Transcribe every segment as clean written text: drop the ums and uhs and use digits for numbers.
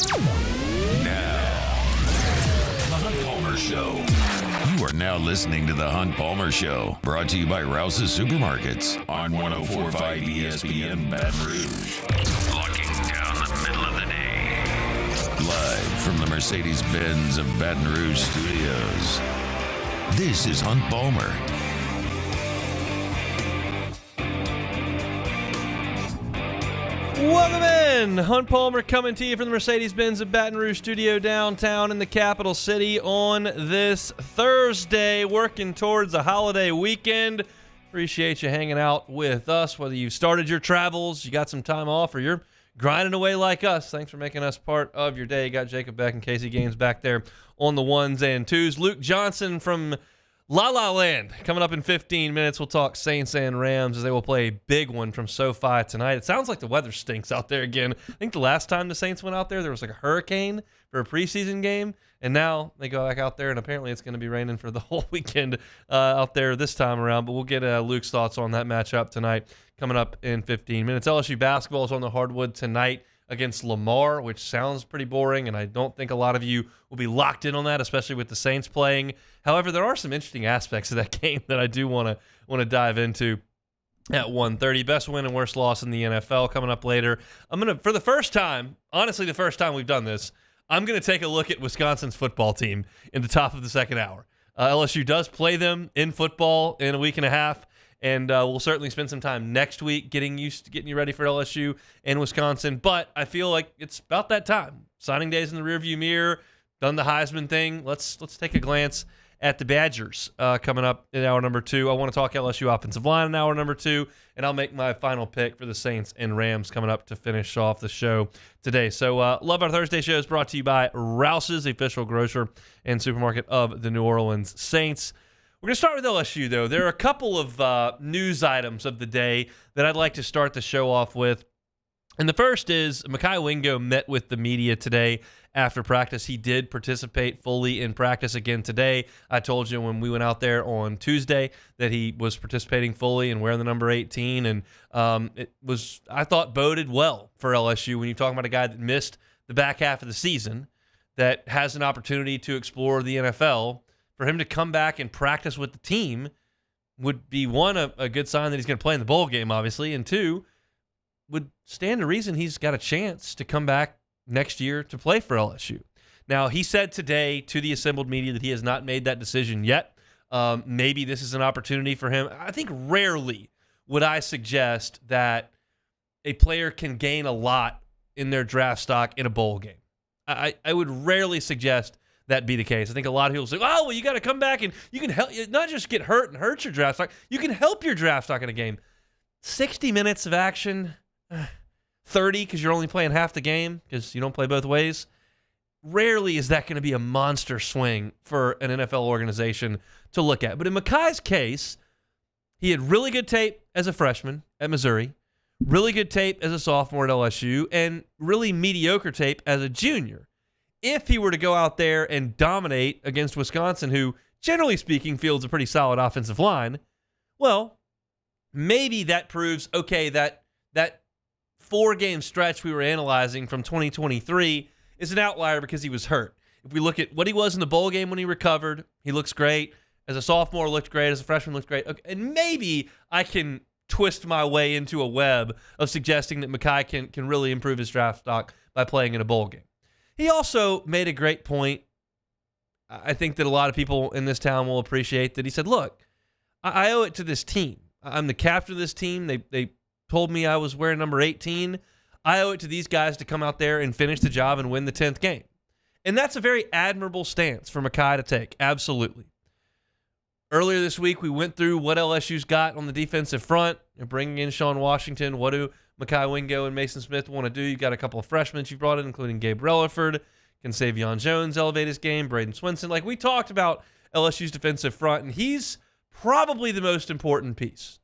The Hunt Palmer Show. You are now listening to The Hunt Palmer Show, brought to you by Rouse's Supermarkets on 104.5 ESPN Baton Rouge. Locking down the middle of the day. Live from the Mercedes-Benz of Baton Rouge studios. This is Hunt Palmer. Welcome in. Hunt Palmer coming to you from the Mercedes-Benz of Baton Rouge studio downtown in the capital city on this Thursday, working towards a holiday weekend. Appreciate you hanging out with us, whether you started your travels, you got some time off, or you're grinding away like us. Thanks for making us part of your day. Got Jacob Beck and Casey Gaines back there on the ones and twos. Luke Johnson from La La Land coming up in 15 minutes. We'll talk Saints and Rams as they will play a big one from SoFi tonight. It sounds like the weather stinks out there again. I think the last time the Saints went out there was like a hurricane for a preseason game, and now they go back out there, and apparently it's going to be raining for the whole weekend out there this time around. But we'll get Luke's thoughts on that matchup tonight coming up in 15 minutes. LSU basketball is on the hardwood tonight against Lamar, which sounds pretty boring, and I don't think a lot of you will be locked in on that, especially with the Saints playing. However, there are some interesting aspects of that game that I do want to dive into at 1:30. Best win and worst loss in the NFL coming up later. I'm going to, for the first time, honestly the first time we've done this, I'm going to take a look at Wisconsin's football team in the top of the second hour. LSU does play them in football in a week and a half. And we'll certainly spend some time next week getting you ready for LSU and Wisconsin. But I feel like it's about that time. Signing day's in the rearview mirror. Done the Heisman thing. Let's take a glance at the Badgers coming up in hour number 2. I want to talk LSU offensive line in hour number 2. And I'll make my final pick for the Saints and Rams coming up to finish off the show today. So Love Our Thursday show is brought to you by Rouse's, the official grocer and supermarket of the New Orleans Saints. We're going to start with LSU, though. There are a couple of news items of the day that I'd like to start the show off with. And the first is Mekhi Wingo met with the media today after practice. He did participate fully in practice again today. I told you when we went out there on Tuesday that he was participating fully and wearing the number 18. And it was, I thought, boded well for LSU when you're talking about a guy that missed the back half of the season that has an opportunity to explore the NFL. For him to come back and practice with the team would be, one, a good sign that he's going to play in the bowl game, obviously, and two, would stand to reason he's got a chance to come back next year to play for LSU. Now, he said today to the assembled media that he has not made that decision yet. Maybe this is an opportunity for him. I think rarely would I suggest that a player can gain a lot in their draft stock in a bowl game. I would rarely suggest that be the case. I think a lot of people say, oh, well, you got to come back and you can help, not just get hurt and hurt your draft stock, you can help your draft stock in a game. 60 minutes of action, 30 because you're only playing half the game because you don't play both ways. Rarely is that going to be a monster swing for an NFL organization to look at. But in Mekhi's case, he had really good tape as a freshman at Missouri, really good tape as a sophomore at LSU, and really mediocre tape as a junior. If he were to go out there and dominate against Wisconsin, who, generally speaking, fields a pretty solid offensive line, well, maybe that proves, okay, that 4-game stretch we were analyzing from 2023 is an outlier because he was hurt. If we look at what he was in the bowl game when he recovered, he looks great. As a sophomore, looked great. As a freshman, looked great. Okay, and maybe I can twist my way into a web of suggesting that Mekhi can really improve his draft stock by playing in a bowl game. He also made a great point. I think that a lot of people in this town will appreciate that. He said, look, I owe it to this team. I'm the captain of this team. They told me I was wearing number 18. I owe it to these guys to come out there and finish the job and win the 10th game. And that's a very admirable stance for Mekhi to take. Absolutely. Earlier this week, we went through what LSU's got on the defensive front. You're bringing in Sean Washington. What do Mekhi Wingo and Mason Smith want to do? You've got a couple of freshmen you brought in, including Gabe Relaford. Can Savion Jones elevate his game? Braden Swinson. Like, we talked about LSU's defensive front, and he's probably the most important piece.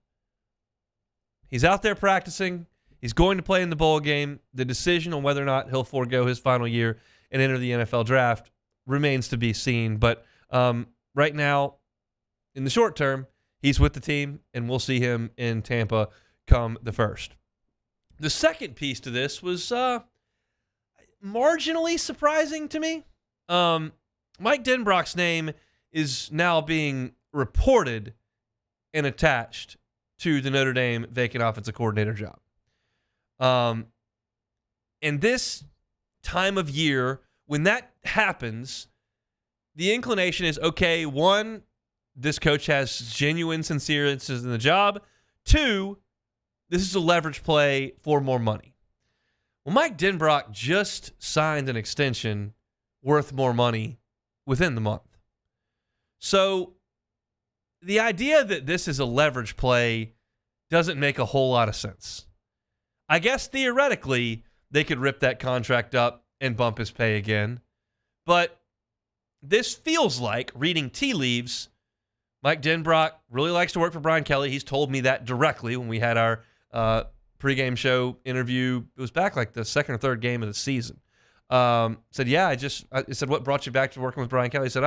He's out there practicing. He's going to play in the bowl game. The decision on whether or not he'll forego his final year and enter the NFL draft remains to be seen. But right now, in the short term, he's with the team, and we'll see him in Tampa come the 1st. The second piece to this was marginally surprising to me. Mike Denbrock's name is now being reported and attached to the Notre Dame vacant offensive coordinator job. And this time of year, when that happens, the inclination is, okay, one, this coach has genuine, sincere interest in the job. Two, this is a leverage play for more money. Well, Mike Denbrock just signed an extension worth more money within the month. So the idea that this is a leverage play doesn't make a whole lot of sense. I guess theoretically they could rip that contract up and bump his pay again. But this feels like, reading tea leaves, Mike Denbrock really likes to work for Brian Kelly. He's told me that directly when we had our pregame show interview. It was back like the second or third game of the season. Said, yeah, I said, what brought you back to working with Brian Kelly? He said,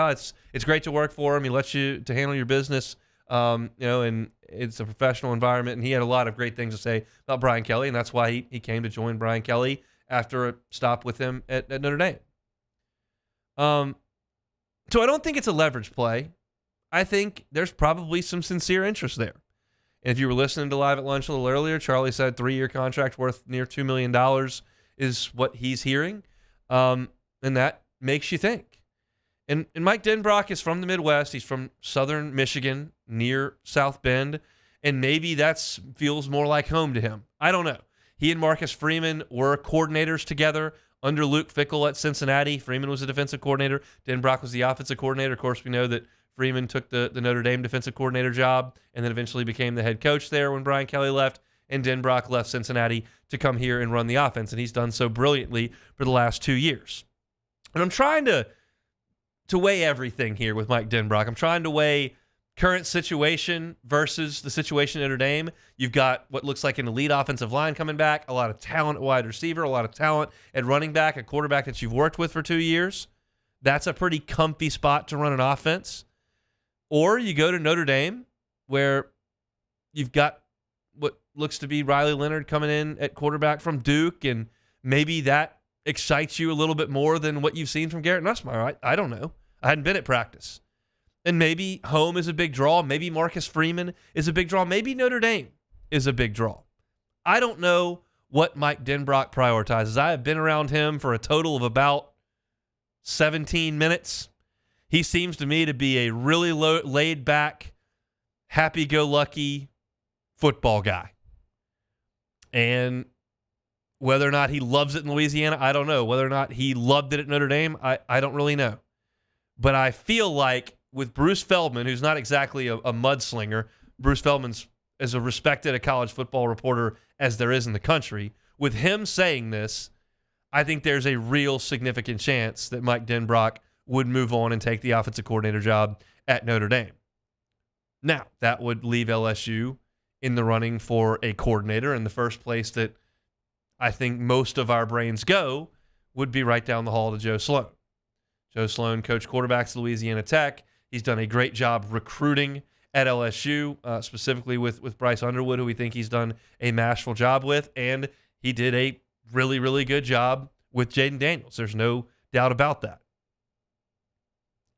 it's great to work for him. He lets you to handle your business, and it's a professional environment. And he had a lot of great things to say about Brian Kelly, and that's why he came to join Brian Kelly after a stop with him at Notre Dame. So I don't think it's a leverage play. I think there's probably some sincere interest there. And if you were listening to Live at Lunch a little earlier, Charlie said 3-year contract worth near $2 million is what he's hearing. And that makes you think. And Mike Denbrock is from the Midwest. He's from southern Michigan, near South Bend. And maybe that feels more like home to him. I don't know. He and Marcus Freeman were coordinators together under Luke Fickell at Cincinnati. Freeman was the defensive coordinator. Denbrock was the offensive coordinator. Of course, we know that Freeman took the Notre Dame defensive coordinator job and then eventually became the head coach there when Brian Kelly left. And Denbrock left Cincinnati to come here and run the offense. And he's done so brilliantly for the last 2 years. And I'm trying to weigh everything here with Mike Denbrock. I'm trying to weigh current situation versus the situation at Notre Dame. You've got what looks like an elite offensive line coming back, a lot of talent at wide receiver, a lot of talent at running back, a quarterback that you've worked with for 2 years. That's a pretty comfy spot to run an offense. Or you go to Notre Dame, where you've got what looks to be Riley Leonard coming in at quarterback from Duke, and maybe that excites you a little bit more than what you've seen from Garrett Nussmeier. I don't know. I hadn't been at practice. And maybe home is a big draw. Maybe Marcus Freeman is a big draw. Maybe Notre Dame is a big draw. I don't know what Mike Denbrock prioritizes. I have been around him for a total of about 17 minutes. He seems to me to be a really laid-back, happy-go-lucky football guy. And whether or not he loves it in Louisiana, I don't know. Whether or not he loved it at Notre Dame, I don't really know. But I feel like with Bruce Feldman, who's not exactly a mudslinger, Bruce Feldman's as respected a college football reporter as there is in the country. With him saying this, I think there's a real significant chance that Mike Denbrock would move on and take the offensive coordinator job at Notre Dame. Now, that would leave LSU in the running for a coordinator, and the first place that I think most of our brains go would be right down the hall to Joe Sloan. Joe Sloan coached quarterbacks at Louisiana Tech. He's done a great job recruiting at LSU, specifically with Bryce Underwood, who we think he's done a masterful job with, and he did a really, really good job with Jaden Daniels. There's no doubt about that.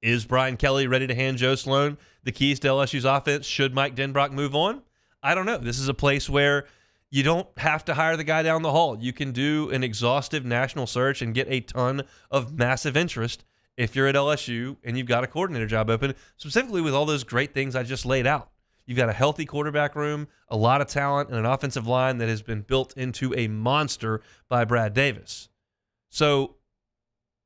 Is Brian Kelly ready to hand Joe Sloan the keys to LSU's offense should Mike Denbrock move on? I don't know. This is a place where you don't have to hire the guy down the hall. You can do an exhaustive national search and get a ton of massive interest if you're at LSU and you've got a coordinator job open, specifically with all those great things I just laid out. You've got a healthy quarterback room, a lot of talent, and an offensive line that has been built into a monster by Brad Davis. So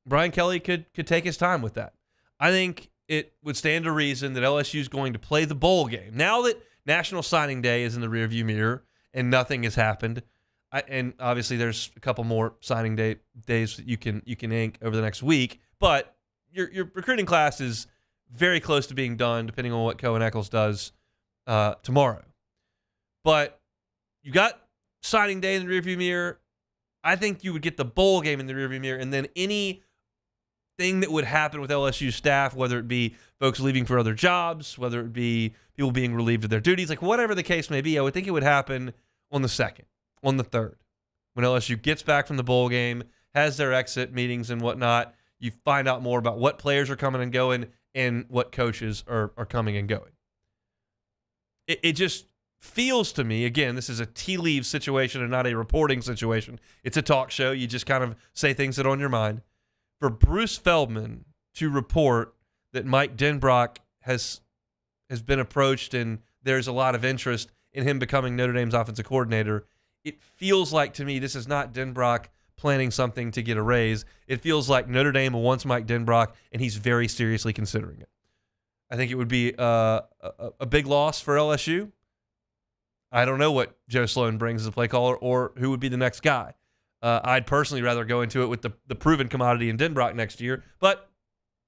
Brian Kelly could take his time with that. I think it would stand to reason that LSU is going to play the bowl game. Now that National Signing Day is in the rearview mirror and nothing has happened, and obviously there's a couple more signing days that you can ink over the next week, but your recruiting class is very close to being done, depending on what Cohen Eccles does tomorrow. But you got signing day in the rearview mirror. I think you would get the bowl game in the rearview mirror, and then anything that would happen with LSU staff, whether it be folks leaving for other jobs, whether it be people being relieved of their duties, like whatever the case may be, I would think it would happen on the 2nd, on the 3rd, when LSU gets back from the bowl game, has their exit meetings and whatnot. You find out more about what players are coming and going and what coaches are coming and going. It just feels to me, again, this is a tea leaf situation and not a reporting situation. It's a talk show. You just kind of say things that are on your mind. For Bruce Feldman to report that Mike Denbrock has been approached and there's a lot of interest in him becoming Notre Dame's offensive coordinator, it feels like to me this is not Denbrock planning something to get a raise. It feels like Notre Dame wants Mike Denbrock, and he's very seriously considering it. I think it would be a big loss for LSU. I don't know what Joe Sloan brings as a play caller or who would be the next guy. I'd personally rather go into it with the proven commodity in Denbrock next year. But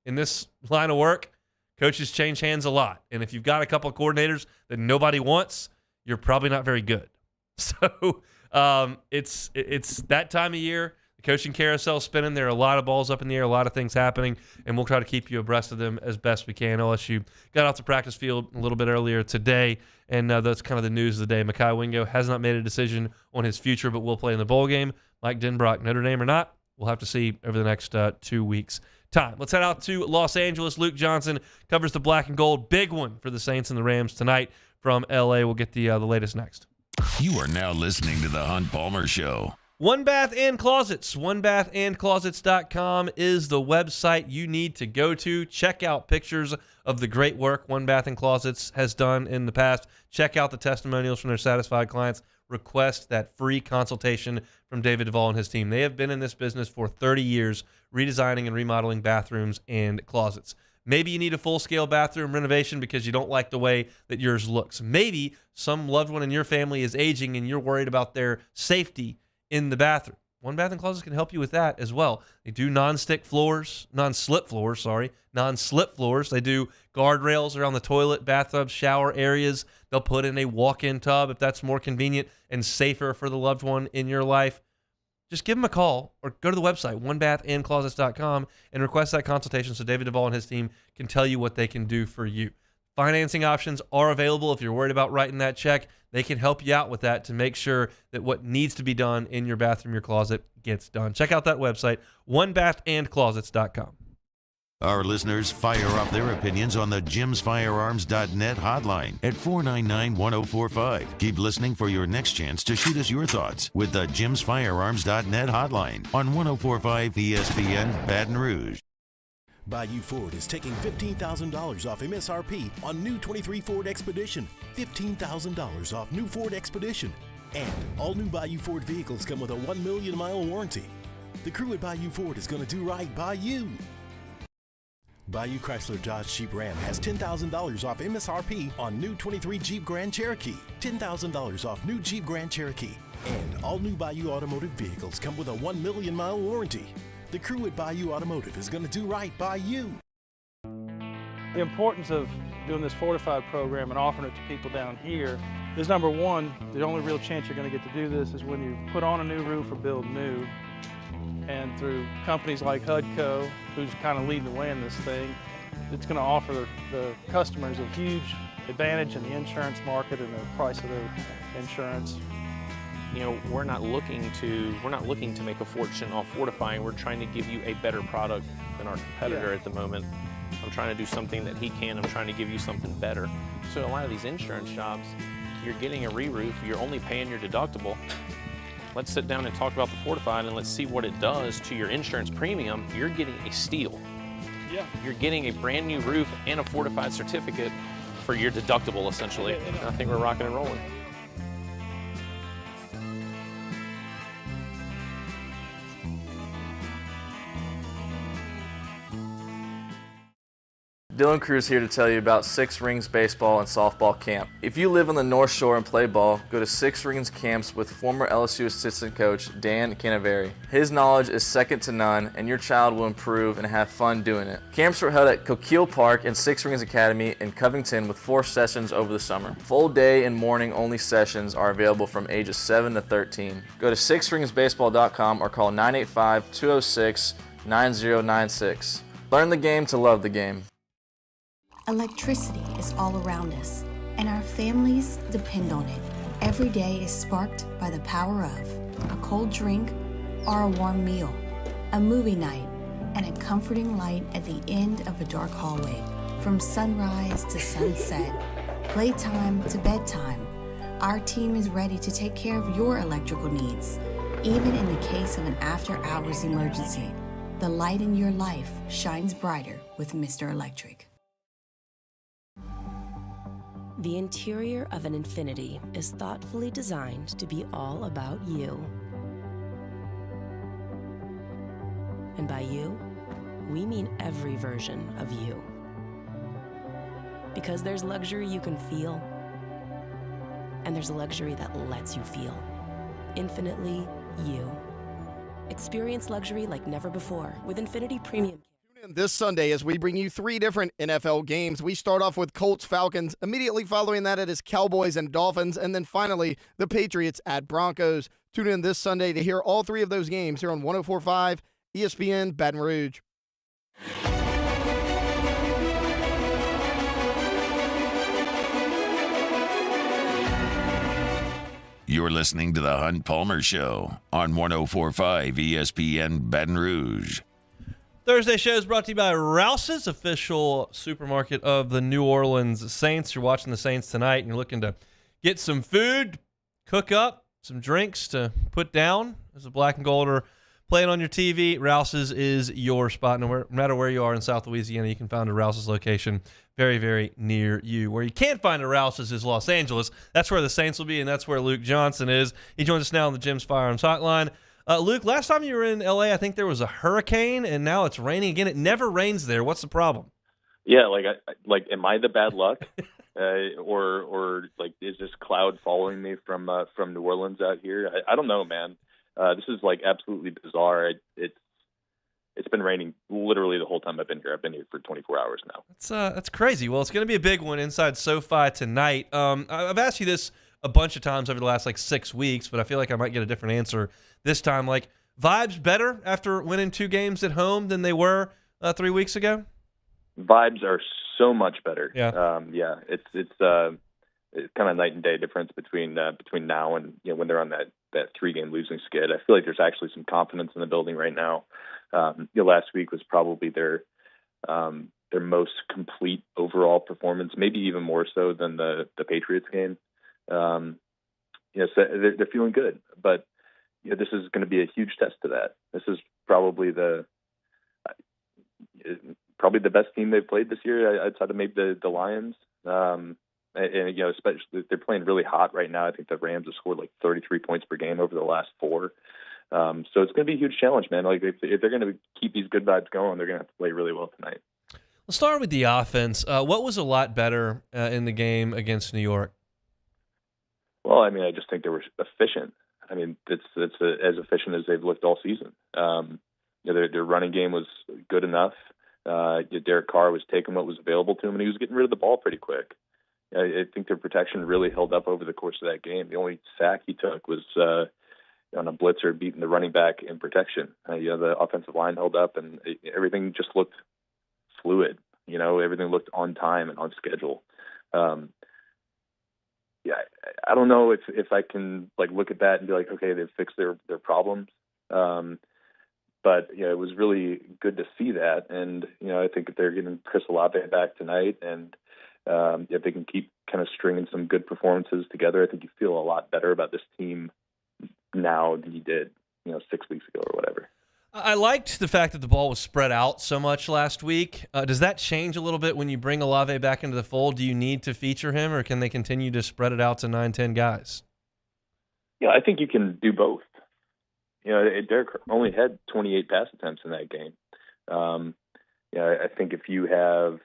in this line of work, coaches change hands a lot. And if you've got a couple of coordinators that nobody wants, you're probably not very good. So it's that time of year. The coaching carousel spinning. There are a lot of balls up in the air, a lot of things happening, and we'll try to keep you abreast of them as best we can. LSU got off the practice field a little bit earlier today, and that's kind of the news of the day. Mekhi Wingo has not made a decision on his future, but will play in the bowl game. Mike Denbrock, Notre Dame or not, we'll have to see over the next 2 weeks' time. Let's head out to Los Angeles. Luke Johnson covers the black and gold. Big one for the Saints and the Rams tonight from L.A. We'll get the latest next. You are now listening to The Hunt Palmer Show. One Bath and Closets. OneBathAndClosets.com is the website you need to go to. Check out pictures of the great work One Bath and Closets has done in the past. Check out the testimonials from their satisfied clients. Request that free consultation from David Duvall and his team. They have been in this business for 30 years, redesigning and remodeling bathrooms and closets. Maybe you need a full-scale bathroom renovation because you don't like the way that yours looks. Maybe some loved one in your family is aging and you're worried about their safety in the bathroom. One Bath and Closets can help you with that as well. They do non-slip floors. They do guardrails around the toilet, bathtub, shower areas. They'll put in a walk-in tub if that's more convenient and safer for the loved one in your life. Just give them a call or go to the website, onebathandclosets.com, and request that consultation so David Duvall and his team can tell you what they can do for you. Financing options are available if you're worried about writing that check. They can help you out with that to make sure that what needs to be done in your bathroom, your closet, gets done. Check out that website, onebathandclosets.com. Our listeners fire off their opinions on the jimsfirearms.net hotline at 499-1045. Keep listening for your next chance to shoot us your thoughts with the jimsfirearms.net hotline on 1045 ESPN Baton Rouge. Bayou Ford is taking $15,000 off MSRP on new 23 Ford Expedition. $15,000 off new Ford Expedition. And all new Bayou Ford vehicles come with a 1 million mile warranty. The crew at Bayou Ford is going to do right by you. Bayou Chrysler Dodge Jeep Ram has $10,000 off MSRP on new 23 Jeep Grand Cherokee. $10,000 off new Jeep Grand Cherokee. And all new Bayou Automotive vehicles come with a 1 million mile warranty. The crew at Bayou Automotive is going to do right by you. The importance of doing this Fortified program and offering it to people down here is, number one, the only real chance you're going to get to do this is when you put on a new roof or build new. And through companies like HUDCO, who's kind of leading the way in this thing, it's going to offer the customers a huge advantage in the insurance market and the price of their insurance. You know, we're not looking to make a fortune off fortifying. We're trying to give you a better product than our competitor at the moment. I'm trying to do something that he can. I'm trying to give you something better. So a lot of these insurance jobs, you're getting a re-roof, you're only paying your deductible. Let's sit down and talk about the Fortified and let's see what it does to your insurance premium. You're getting a steal. Yeah. You're getting a brand new roof and a Fortified certificate for your deductible, essentially. And I think we're rocking and rolling. Dylan Cruz here to tell you about Six Rings Baseball and Softball Camp. If you live on the North Shore and play ball, go to Six Rings Camps with former LSU assistant coach Dan Canaveri. His knowledge is second to none, and your child will improve and have fun doing it. Camps were held at Coquille Park and Six Rings Academy in Covington with 4 sessions over the summer. Full day and morning only sessions are available from ages 7 to 13. Go to sixringsbaseball.com or call 985-206-9096. Learn the game to love the game. Electricity is all around us, and our families depend on it. Every day is sparked by the power of a cold drink or a warm meal. a movie night, and a comforting light at the end of a dark hallway. From sunrise to sunset, playtime to bedtime, our team is ready to take care of your electrical needs. Even in the case of an after-hours emergency, the light in your life shines brighter with Mr. Electric. The interior of an Infiniti is thoughtfully designed to be all about you. And by you, we mean every version of you. Because there's luxury you can feel, and there's luxury that lets you feel. Infinitely you. Experience luxury like never before with Infiniti Premium. Tune in this Sunday as we bring you 3 different NFL games. We start off with Colts-Falcons. Immediately following that, it is Cowboys and Dolphins. And then finally, the Patriots at Broncos. Tune in this Sunday to hear all 3 of those games here on 104.5 ESPN Baton Rouge. You're listening to the Hunt Palmer Show on 104.5 ESPN Baton Rouge. Thursday show is brought to you by Rouse's, official supermarket of the New Orleans Saints. You're watching the Saints tonight and you're looking to get some food, cook up, some drinks to put down as the black and gold are playing on your TV. Rouse's is your spot. No matter where you are in South Louisiana, you can find a Rouse's location very, very near you. Where you can't find a Rouse's is Los Angeles. That's where the Saints will be, and that's where Luke Johnson is. He joins us now on the Jim's Firearms Hotline. Luke, last time you were in L.A., I think there was a hurricane, and now it's raining again. It never rains there. What's the problem? Yeah, am I the bad luck, or is this cloud following me from New Orleans out here? I don't know, man. This is absolutely bizarre. It's been raining literally the whole time I've been here. I've been here for 24 hours now. That's crazy. Well, it's going to be a big one inside SoFi tonight. I've asked you this a bunch of times over the last 6 weeks, but I feel like I might get a different answer this time. Vibes better after winning 2 games at home than they were 3 weeks ago? Vibes are so much better. Yeah. It's kind of night and day difference between now and when they're on that 3-game losing skid. I feel like there's actually some confidence in the building right now. Last week was probably their most complete overall performance, maybe even more so than the Patriots game. So they're feeling good, but this is going to be a huge test to that. This is probably the best team they've played this year outside of maybe the Lions. And especially they're playing really hot right now. I think the Rams have scored 33 points per game over the last 4. So it's going to be a huge challenge, man. If they're going to keep these good vibes going, they're going to have to play really well tonight. We'll start with the offense. What was a lot better in the game against New York? Well, I just think they were efficient. It's as efficient as they've looked all season. Their running game was good enough. Derek Carr was taking what was available to him, and he was getting rid of the ball pretty quick. I think their protection really held up over the course of that game. The only sack he took was on a blitzer beating the running back in protection. The offensive line held up, and everything just looked fluid. Everything looked on time and on schedule. I don't know if I can look at that and be okay, they've fixed their problems. But it was really good to see that, and I think if they're getting Chris Olave back tonight, and if they can keep kind of stringing some good performances together, I think you feel a lot better about this team now than you did 6 weeks ago or whatever. I liked the fact that the ball was spread out so much last week. Does that change a little bit when you bring Olave back into the fold? Do you need to feature him, or can they continue to spread it out to 9-10 guys? Yeah, I think you can do both. Derek only had 28 pass attempts in that game. I think if you have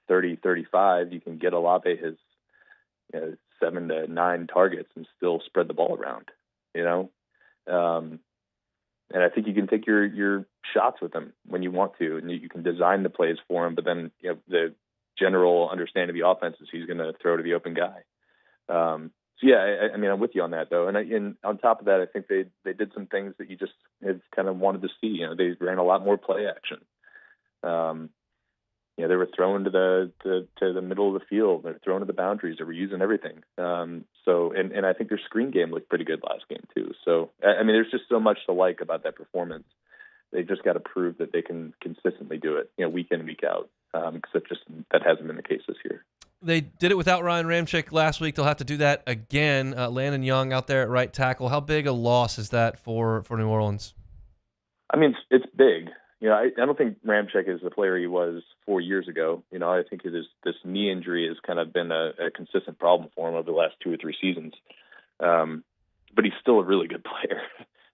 30-35, you can get Olave his 7 to 9 targets and still spread the ball around. And I think you can take your shots with him when you want to, and you can design the plays for him. But then the general understanding of the offense is he's going to throw to the open guy. I'm with you on that though. And on top of that, I think they did some things that you just have kind of wanted to see. They ran a lot more play action. They were throwing to the middle of the field. They were throwing to the boundaries. They were using everything. And I think their screen game looked pretty good last game too. So there's just so much to like about that performance. They just got to prove that they can consistently do it, week in, week out. Because that hasn't been the case this year. They did it without Ryan Ramczyk last week. They'll have to do that again. Landon Young out there at right tackle. How big a loss is that for New Orleans? I mean, it's big. I don't think Ramczyk is the player he was 4 years ago. I think this knee injury has kind of been a consistent problem for him over the last 2 or 3 seasons. But he's still a really good player.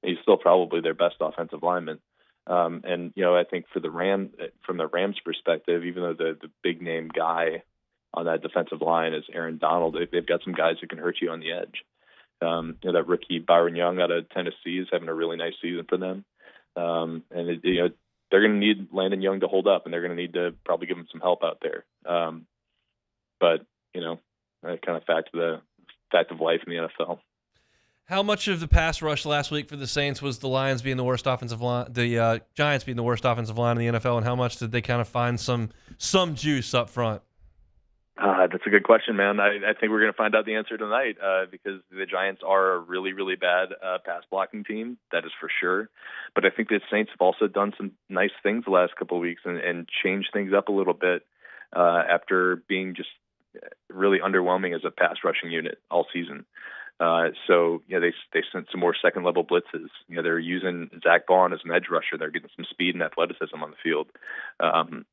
He's still probably their best offensive lineman. I think from the Rams' perspective, even though the big name guy on that defensive line is Aaron Donald, they've got some guys who can hurt you on the edge. That rookie Byron Young out of Tennessee is having a really nice season for them. They're going to need Landon Young to hold up, and they're going to need to probably give him some help out there. But kind of fact of life in the NFL. How much of the pass rush last week for the Saints was the Lions being the worst offensive line, the Giants being the worst offensive line in the NFL, and how much did they kind of find some juice up front? That's a good question, man. I think we're going to find out the answer tonight because the Giants are a really, really bad pass blocking team. That is for sure. But I think the Saints have also done some nice things the last couple of weeks and changed things up a little bit after being just really underwhelming as a pass rushing unit all season. They sent some more second level blitzes. They're using Zach Bond as an edge rusher. They're getting some speed and athleticism on the field.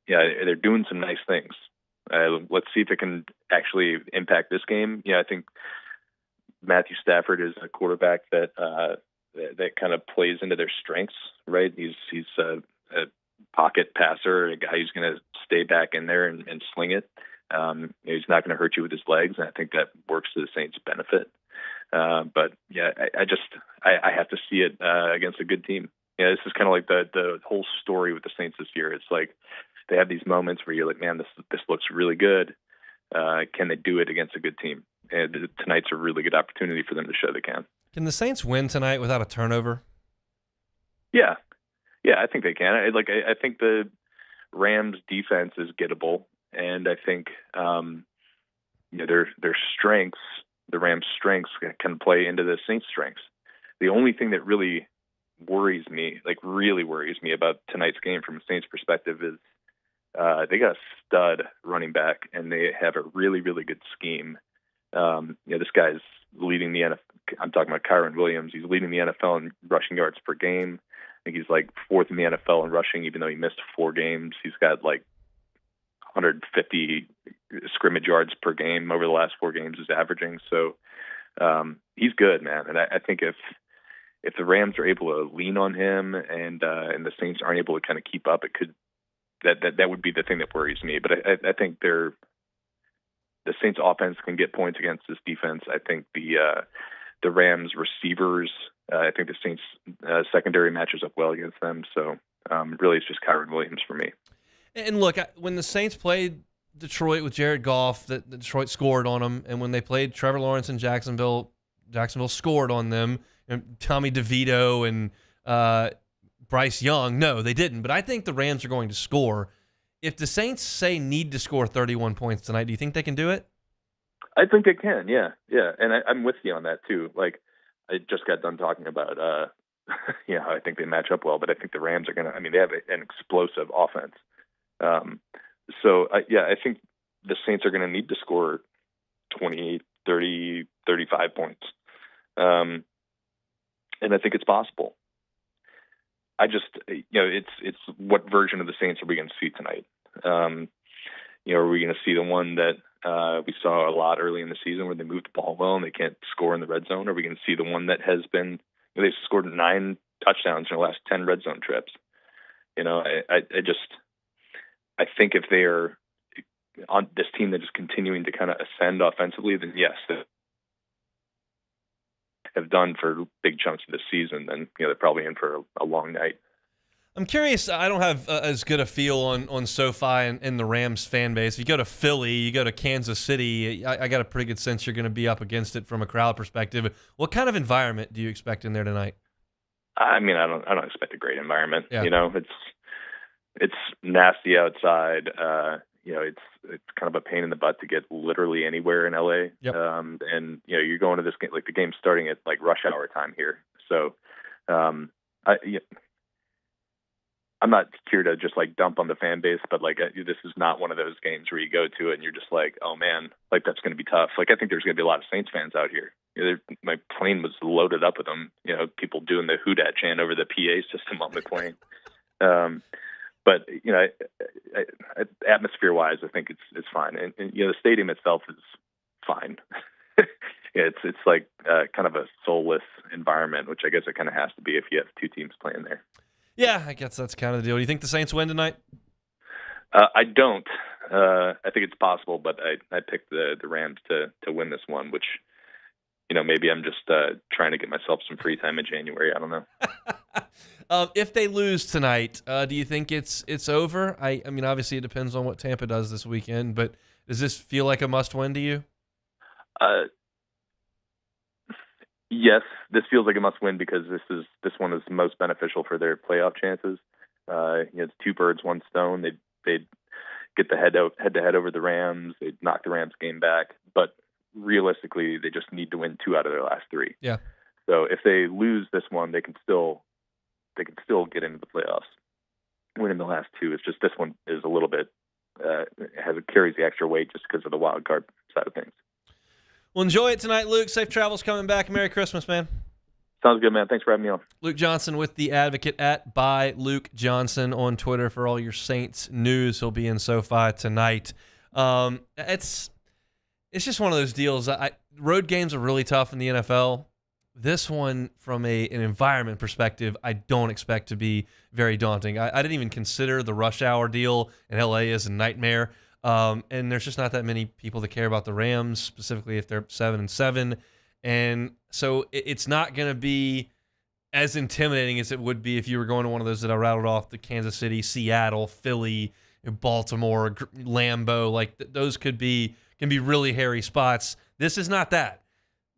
They're doing some nice things. Let's see if it can actually impact this game. I think Matthew Stafford is a quarterback that kind of plays into their strengths, right? He's a pocket passer, a guy who's going to stay back in there and sling it. He's not going to hurt you with his legs, and I think that works to the Saints' benefit. But I have to see it against a good team. This is kind of like the whole story with the Saints this year. It's like they have these moments where you're like, man, this looks really good. Can they do it against a good team? And tonight's a really good opportunity for them to show they can. Can the Saints win tonight without a turnover? Yeah, I think they can. I think the Rams' defense is gettable, and I think their strengths. The Rams' strengths can play into the Saints' strengths. The only thing that really worries me about tonight's game from a Saints perspective is they got a stud running back, and they have a really, really good scheme. This guy's leading the NFL. I'm talking about Kyron Williams. He's leading the NFL in rushing yards per game. I think he's like 4th in the NFL in rushing, even though he missed 4 games. He's got like 150 scrimmage yards per game over the last 4 games is averaging. So he's good, man. And I think if the Rams are able to lean on him and the Saints aren't able to kind of keep up, it could that would be the thing that worries me. But I think the Saints offense can get points against this defense. I think the Rams receivers, I think the Saints secondary matches up well against them. So really it's just Kyron Williams for me. And look, when the Saints played Detroit with Jared Goff, that Detroit scored on them. And when they played Trevor Lawrence in Jacksonville scored on them. And Tommy DeVito and Bryce Young, no, they didn't. But I think the Rams are going to score. If the Saints need to score 31 points tonight, do you think they can do it? I think they can, yeah. And I'm with you on that too. Like, I just got done talking about, I think they match up well, but I think the Rams are going to, they have an explosive offense. I think the Saints are going to need to score 28, 30, 35 points. And I think it's possible. I just, it's what version of the Saints are we going to see tonight? Are we going to see the one that we saw a lot early in the season where they moved the ball well and they can't score in the red zone? Or are we going to see the one that has been, they've scored 9 touchdowns in the last 10 red zone trips? I think if they are on this team that is continuing to kind of ascend offensively, then yes, they have done for big chunks of the season, then they're probably in for a long night. I'm curious. I don't have as good a feel on SoFi and the Rams fan base. If you go to Philly, you go to Kansas City, I got a pretty good sense you're going to be up against it from a crowd perspective. What kind of environment do you expect in there tonight? I don't expect a great environment. Yeah. It's nasty outside. It's kind of a pain in the butt to get literally anywhere in LA. Yep. And you're going to this game, like the game's starting at like rush hour time here. So, I'm not here to just like dump on the fan base, but like this is not one of those games where you go to it and you're just like, oh man, like that's going to be tough. Like I think there's going to be a lot of Saints fans out here. My plane was loaded up with them. People doing the "Who Dat" chant over the PA system on the plane. But atmosphere-wise, I think it's fine, and the stadium itself is fine. It's like kind of a soulless environment, which I guess it kind of has to be if you have two teams playing there. Yeah, I guess that's kind of the deal. Do you think the Saints win tonight? I don't. I think it's possible, but I picked the Rams to win this one, which maybe I'm just trying to get myself some free time in January. I don't know. If they lose tonight, do you think it's over? I mean, obviously it depends on what Tampa does this weekend, but does this feel like a must-win to you? Yes, this feels like a must-win because this one is most beneficial for their playoff chances. It's two birds, one stone. They'd get the head-to-head over the Rams. They'd knock the Rams game back, but realistically, they just need to win 2 out of their last 3. Yeah. So if they lose this one, they can still get into the playoffs. Winning the last 2 is just this one is a little bit carries the extra weight just because of the wild card side of things. Well, enjoy it tonight, Luke. Safe travels coming back. Merry Christmas, man. Sounds good, man. Thanks for having me on. Luke Johnson with The Advocate at by Luke Johnson on Twitter for all your Saints news. He'll be in SoFi tonight. It's just one of those deals. Road games are really tough in the NFL. This one, from an environment perspective, I don't expect to be very daunting. I didn't even consider the rush hour deal in LA as a nightmare. And there's just not that many people that care about the Rams, specifically if they're 7-7. And so it's not going to be as intimidating as it would be if you were going to one of those that I rattled off, the Kansas City, Seattle, Philly, Baltimore, Lambeau. Like those can be really hairy spots. This is not that.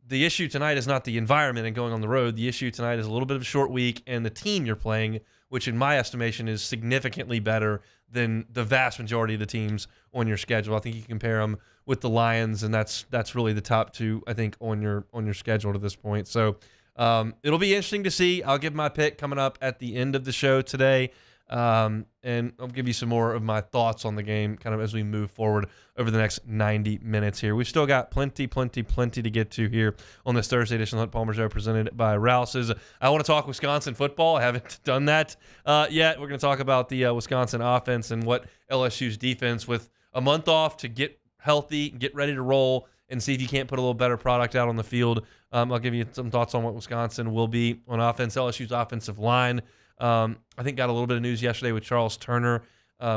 The issue tonight is not the environment and going on the road. The issue tonight is a little bit of a short week and the team you're playing, which in my estimation is significantly better than the vast majority of the teams on your schedule. I think you compare them with the Lions, and that's really the top 2, I think, on your schedule to this point. So it'll be interesting to see. I'll give my pick coming up at the end of the show today, and I'll give you some more of my thoughts on the game kind of as we move forward over the next 90 minutes here. We've still got plenty to get to here on this Thursday edition of the Hunt Palmer Show presented by Rouse's. I want to talk Wisconsin football. I haven't done that yet. We're going to talk about the Wisconsin offense and what LSU's defense, with a month off to get healthy, get ready to roll, and see if you can't put a little better product out on the field. I'll give you some thoughts on what Wisconsin will be on offense. LSU's offensive line, I think, got a little bit of news yesterday with Charles Turner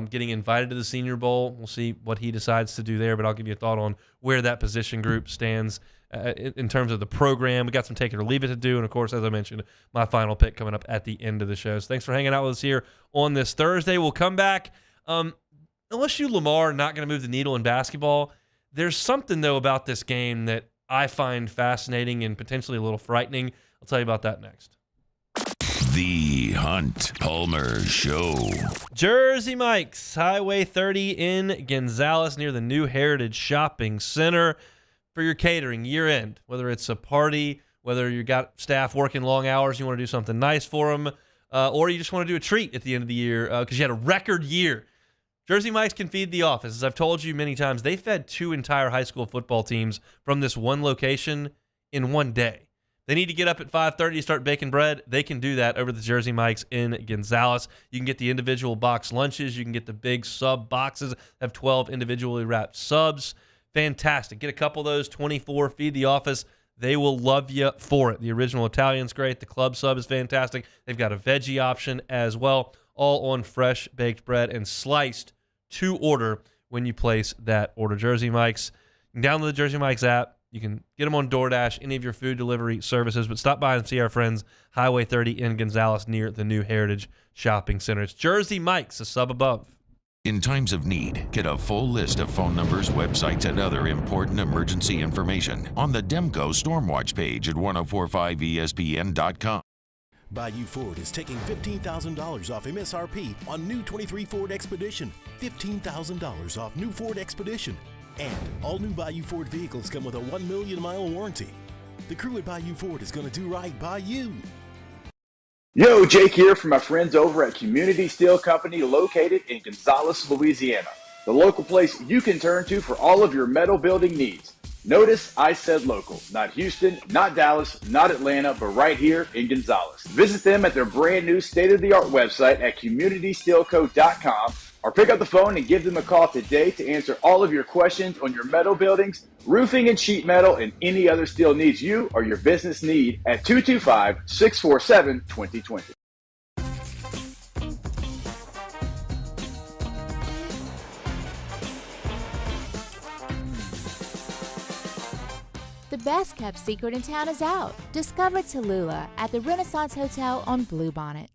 getting invited to the Senior Bowl. We'll see what he decides to do there, but I'll give you a thought on where that position group stands in terms of the program. We got some take it or leave it to do, and of course, as I mentioned, my final pick coming up at the end of the show. So thanks for hanging out with us here on this Thursday. We'll come back. LSU Lamar not going to move the needle in basketball. There's something, though, about this game that I find fascinating and potentially a little frightening. I'll tell you about that next. The Hunt Palmer Show. Jersey Mike's, Highway 30 in Gonzales near the New Heritage Shopping Center for your catering year-end. Whether it's a party, whether you got staff working long hours, you want to do something nice for them, or you just want to do a treat at the end of the year because you had a record year. Jersey Mike's can feed the office. As I've told you many times, they fed 2 entire high school football teams from this one location in one day. They need to get up at 5:30 to start baking bread. They can do that over the Jersey Mike's in Gonzales. You can get the individual box lunches. You can get the big sub boxes. Have 12 individually wrapped subs. Fantastic. Get a couple of those, 24. Feed the office. They will love you for it. The original Italian's great. The club sub is fantastic. They've got a veggie option as well, all on fresh baked bread and sliced to order when you place that order. Jersey Mike's. You can download the Jersey Mike's app. You can get them on DoorDash, any of your food delivery services, but stop by and see our friends, Highway 30 in Gonzales near the New Heritage Shopping Center. It's Jersey Mike's, a sub above. In times of need, get a full list of phone numbers, websites, and other important emergency information on the Demco Stormwatch page at 1045ESPN.com. Bayou Ford is taking $15,000 off MSRP on new 23 Ford Expedition. $15,000 off new Ford Expedition. And all new Bayou Ford vehicles come with a 1 million mile warranty. The crew at Bayou Ford is going to do right by you. Yo, Jake here from my friends over at Community Steel Company located in Gonzales, Louisiana. The local place you can turn to for all of your metal building needs. Notice I said local, not Houston, not Dallas, not Atlanta, but right here in Gonzales. Visit them at their brand new state-of-the-art website at communitysteelco.com or pick up the phone and give them a call today to answer all of your questions on your metal buildings, roofing and sheet metal, and any other steel needs you or your business need at 225-647-2020. The best kept secret in town is out. Discover Tallulah at the Renaissance Hotel on Bluebonnet.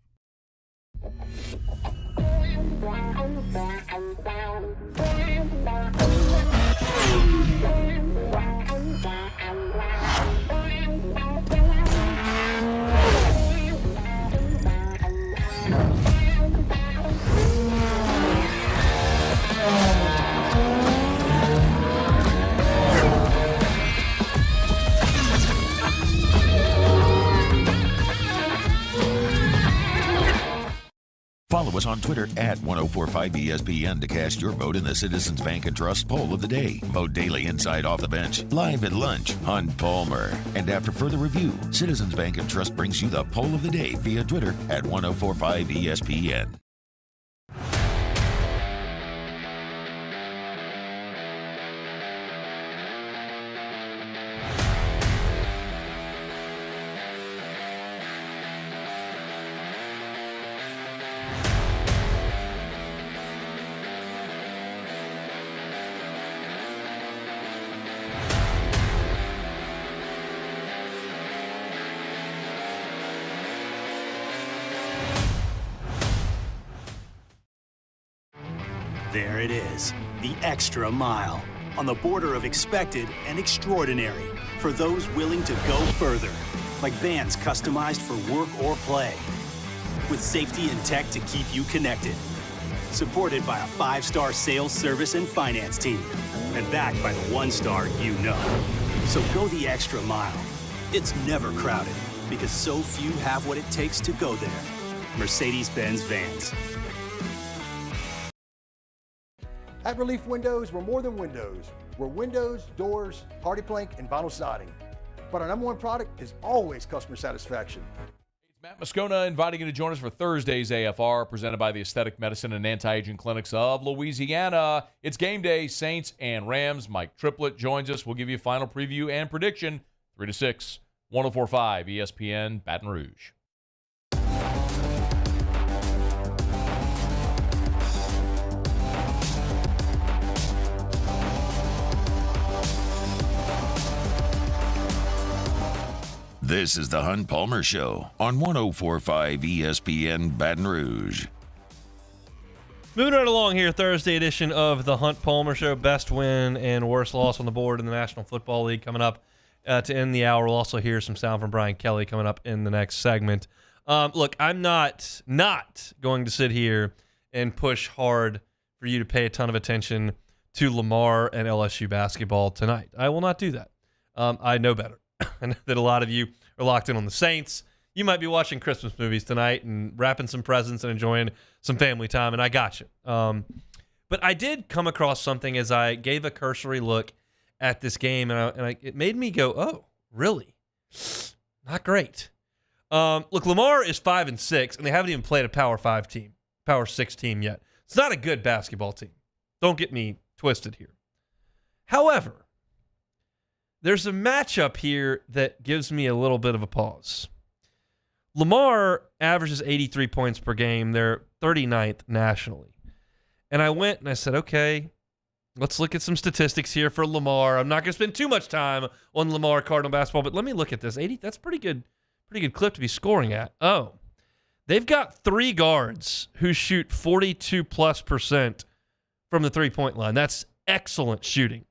Follow us on Twitter at 1045ESPN to cast your vote in the Citizens Bank and Trust Poll of the Day. Vote daily inside Off the Bench, live at lunch, Hunt Palmer. And after further review, Citizens Bank and Trust brings you the Poll of the Day via Twitter at 1045ESPN. There it is, the extra mile, on the border of expected and extraordinary for those willing to go further, like vans customized for work or play, with safety and tech to keep you connected, supported by a 5-star sales, service, and finance team, and backed by the 1-star you know. So go the extra mile. It's never crowded, because so few have what it takes to go there. Mercedes-Benz Vans. At Relief Windows, we're more than windows. We're windows, doors, party plank, and vinyl siding. But our number one product is always customer satisfaction. It's Matt Moscona inviting you to join us for Thursday's AFR, presented by the Aesthetic Medicine and Anti-Aging Clinics of Louisiana. It's game day, Saints and Rams. Mike Triplett joins us. We'll give you a final preview and prediction, 3 to 6, 104.5 ESPN, Baton Rouge. This is the Hunt Palmer Show on 104.5 ESPN Baton Rouge. Moving right along here, Thursday edition of the Hunt Palmer Show. Best win and worst loss on the board in the National Football League coming up to end the hour. We'll also hear some sound from Brian Kelly coming up in the next segment. Look, I'm not going to sit here and push hard for you to pay a ton of attention to Lamar and LSU basketball tonight. I will not do that. I know better. I know that a lot of you are locked in on the Saints. You might be watching Christmas movies tonight and wrapping some presents and enjoying some family time, and I got you. But I did come across something as I gave a cursory look at this game, and it made me go, oh, really? Not great. Look, Lamar is 5-6, and they haven't even played a Power 5 team, Power 6 team yet. It's not a good basketball team. Don't get me twisted here. However, there's a matchup here that gives me a little bit of a pause. Lamar averages 83 points per game. They're 39th nationally. And I went and I said, okay, let's look at some statistics here for Lamar. I'm not going to spend too much time on Lamar Cardinal basketball, but let me look at this. 80, that's pretty good clip to be scoring at. Oh, they've got 3 guards who shoot 42+% from the three-point line. That's excellent shooting.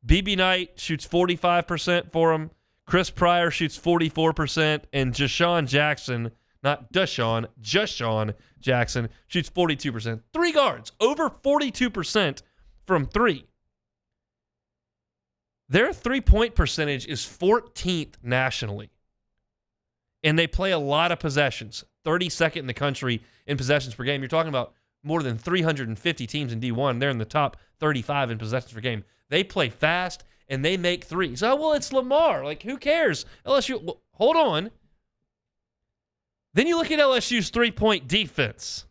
BB Knight shoots 45% for him. Chris Pryor shoots 44%. And Jashawn Jackson, not Deshaun, Jashawn Jackson shoots 42%. 3 guards, over 42% from 3. Their three-point percentage is 14th nationally. And they play a lot of possessions, 32nd in the country in possessions per game. You're talking about more than 350 teams in D1. They're in the top 35 in possessions per game. They play fast, and they make threes. Oh, well, it's Lamar. Like, who cares? LSU, well, hold on. Then you look at LSU's three-point defense.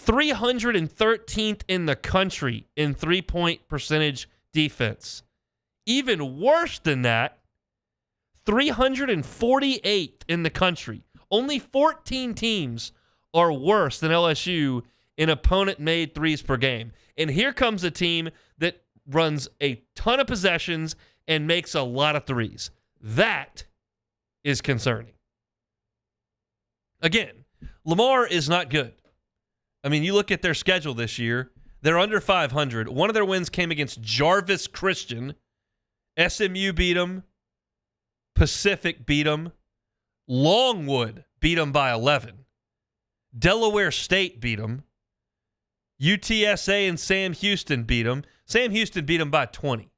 313th in the country in three-point percentage defense. Even worse than that, 348th in the country. Only 14 teams are worse than LSU in opponent-made threes per game. And here comes a team that runs a ton of possessions and makes a lot of threes. That is concerning. Again, Lamar is not good. I mean, you look at their schedule this year, they're under 500. One of their wins came against Jarvis Christian. SMU beat them. Pacific beat them. Longwood beat them by 11. Delaware State beat them. UTSA and Sam Houston beat them. Sam Houston beat them by 20.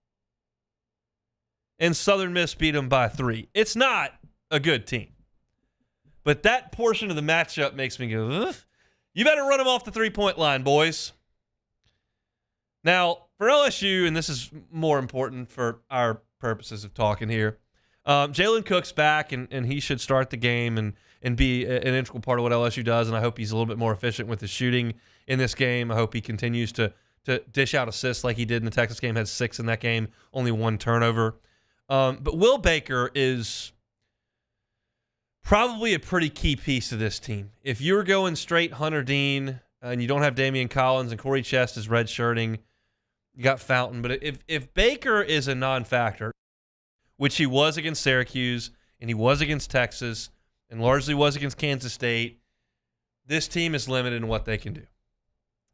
And Southern Miss beat them by 3. It's not a good team. But that portion of the matchup makes me go, ugh. You better run them off the three-point line, boys. Now, for LSU, and this is more important for our purposes of talking here, Jalen Cook's back, and he should start the game and be an integral part of what LSU does, and I hope he's a little bit more efficient with his shooting in this game. I hope he continues to dish out assists like he did in the Texas game, had 6 in that game, only 1 turnover. But Will Baker is probably a pretty key piece of this team. If you're going straight Hunter Dean and you don't have Damian Collins and Corey Chest is redshirting, you got Fountain. But if Baker is a non-factor, which he was against Syracuse and he was against Texas and largely was against Kansas State, this team is limited in what they can do.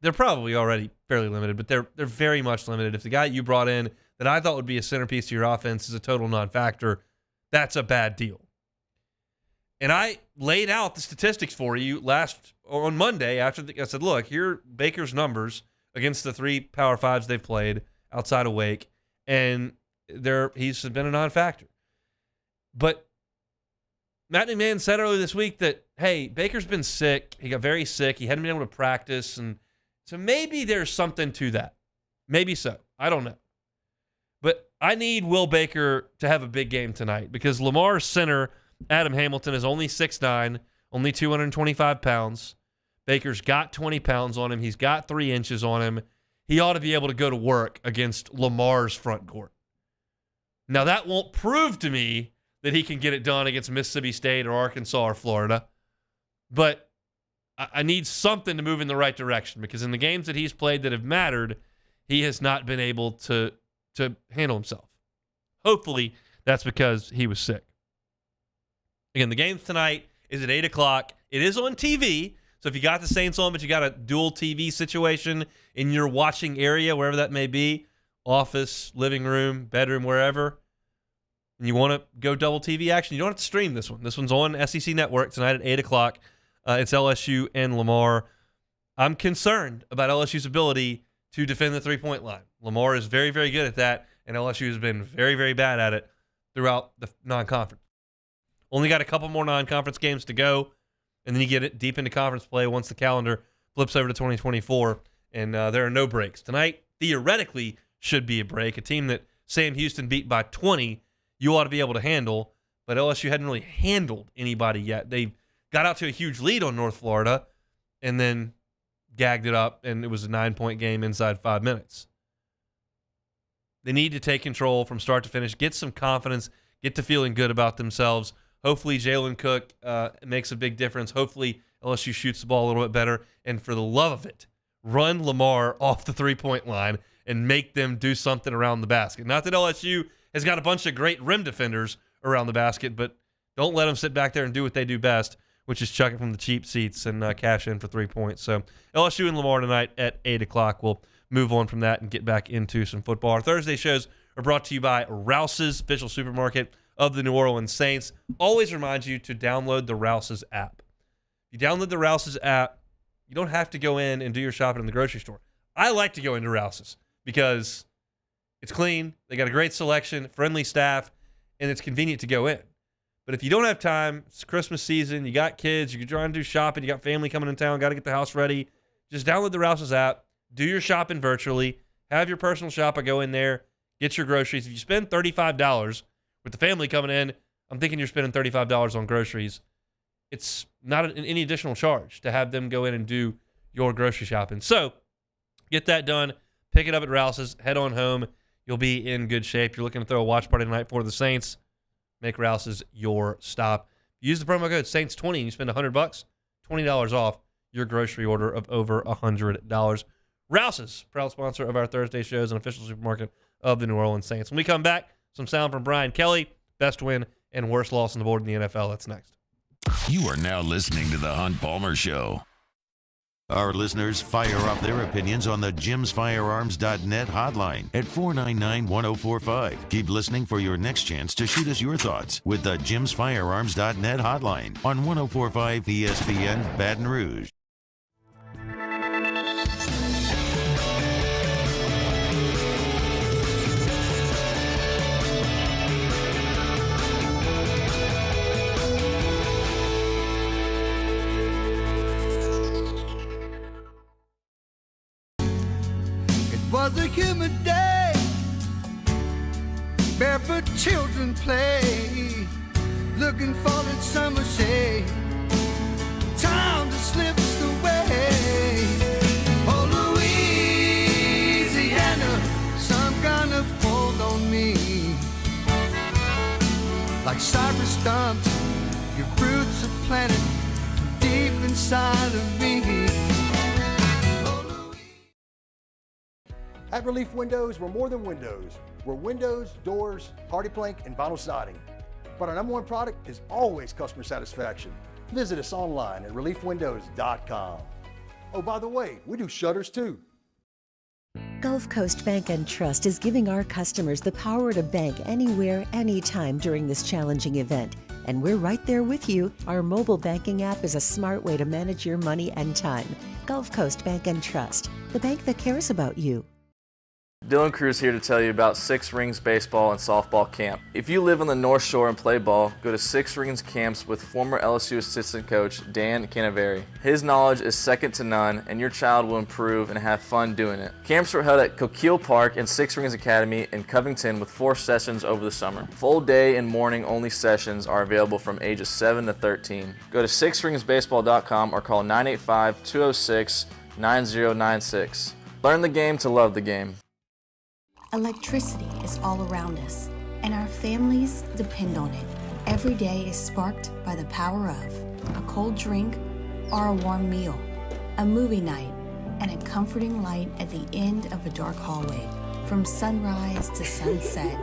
They're probably already fairly limited, but they're very much limited. If the guy you brought in that I thought would be a centerpiece to your offense is a total non-factor, that's a bad deal. And I laid out the statistics for you on Monday after I said, look, here are Baker's numbers against the 3 Power 5s they've played outside of Wake, and he's been a non-factor. But Matt McMahon said earlier this week that, hey, Baker's been sick. He got very sick. He hadn't been able to practice, and so maybe there's something to that. Maybe so. I don't know. But I need Will Baker to have a big game tonight because Lamar's center, Adam Hamilton, is only 6'9", only 225 pounds. Baker's got 20 pounds on him. He's got 3 inches on him. He ought to be able to go to work against Lamar's front court. Now, that won't prove to me that he can get it done against Mississippi State or Arkansas or Florida, but I need something to move in the right direction because in the games that he's played that have mattered, he has not been able to handle himself. Hopefully, that's because he was sick. Again, the game tonight is at 8 o'clock. It is on TV, so if you got the Saints on, but you got a dual TV situation in your watching area, wherever that may be, office, living room, bedroom, wherever, and you want to go double TV action, you don't have to stream this one. This one's on SEC Network tonight at 8 o'clock. It's LSU and Lamar. I'm concerned about LSU's ability to defend the three-point line. Lamar is very, very good at that, and LSU has been very, very bad at it throughout the non-conference. Only got a couple more non-conference games to go, and then you get it deep into conference play once the calendar flips over to 2024, and there are no breaks. Tonight, theoretically, should be a break. A team that Sam Houston beat by 20, you ought to be able to handle, but LSU hadn't really handled anybody yet. They got out to a huge lead on North Florida and then gagged it up, and it was a 9-point game inside 5 minutes. They need to take control from start to finish, get some confidence, get to feeling good about themselves. Hopefully Jalen Cook makes a big difference. Hopefully LSU shoots the ball a little bit better. And for the love of it, run Lamar off the three-point line and make them do something around the basket. Not that LSU has got a bunch of great rim defenders around the basket, but don't let them sit back there and do what they do best, which is chuck it from the cheap seats and cash in for 3 points. So LSU and Lamar tonight at 8 o'clock. We'll move on from that and get back into some football. Our Thursday shows are brought to you by Rouse's, official supermarket of the New Orleans Saints. Always remind you to download the Rouse's app. If you download the Rouse's app, you don't have to go in and do your shopping in the grocery store. I like to go into Rouse's because it's clean, they got a great selection, friendly staff, and it's convenient to go in. But if you don't have time, it's Christmas season, you got kids, you're trying to do shopping, you got family coming in town, got to get the house ready, just download the Rouse's app, do your shopping virtually, have your personal shopper go in there, get your groceries. If you spend $35 with the family coming in, I'm thinking you're spending $35 on groceries. It's not any additional charge to have them go in and do your grocery shopping. So get that done, pick it up at Rouse's, head on home. You'll be in good shape. You're looking to throw a watch party tonight for the Saints. Make Rouse's your stop. Use the promo code Saints20 and you spend $100, $20 off your grocery order of over $100. Rouse's, proud sponsor of our Thursday shows and official supermarket of the New Orleans Saints. When we come back, some sound from Brian Kelly, best win and worst loss on the board in the NFL. That's next. You are now listening to the Hunt Palmer Show. Our listeners fire off their opinions on the jimsfirearms.net hotline at 499-1045. Keep listening for your next chance to shoot us your thoughts with the jimsfirearms.net hotline on 1045 ESPN Baton Rouge. Was a humid day, barefoot children play, looking for that summer shade. Time just slips away. Oh, Louisiana, some kind of hold on me. Like cypress stumps, your roots are planted deep inside of me. At Relief Windows, we're more than windows. We're windows, doors, party plank, and vinyl siding. But our number one product is always customer satisfaction. Visit us online at reliefwindows.com. Oh, by the way, we do shutters too. Gulf Coast Bank and Trust is giving our customers the power to bank anywhere, anytime during this challenging event. And we're right there with you. Our mobile banking app is a smart way to manage your money and time. Gulf Coast Bank and Trust, the bank that cares about you. Dylan Cruz here to tell you about Six Rings Baseball and Softball Camp. If you live on the North Shore and play ball, go to Six Rings Camps with former LSU assistant coach Dan Canaveri. His knowledge is second to none, and your child will improve and have fun doing it. Camps were held at Coquille Park and Six Rings Academy in Covington with 4 sessions over the summer. Full day and morning only sessions are available from ages 7 to 13. Go to sixringsbaseball.com or call 985-206-9096. Learn the game to love the game. Electricity is all around us, and our families depend on it. Every day is sparked by the power of a cold drink or a warm meal, a movie night, and a comforting light at the end of a dark hallway. From sunrise to sunset,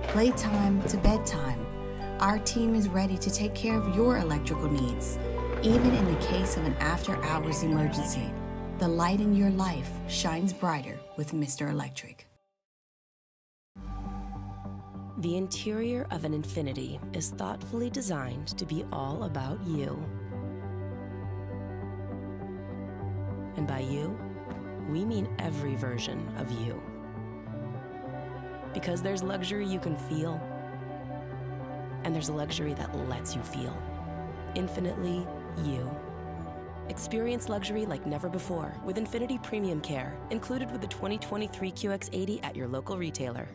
playtime to bedtime, our team is ready to take care of your electrical needs, even in the case of an after-hours emergency. The light in your life shines brighter with Mr. Electric. The interior of an Infiniti is thoughtfully designed to be all about you. And by you, we mean every version of you. Because there's luxury you can feel, and there's luxury that lets you feel. Infinitely you. Experience luxury like never before with Infiniti Premium Care, included with the 2023 QX80 at your local retailer.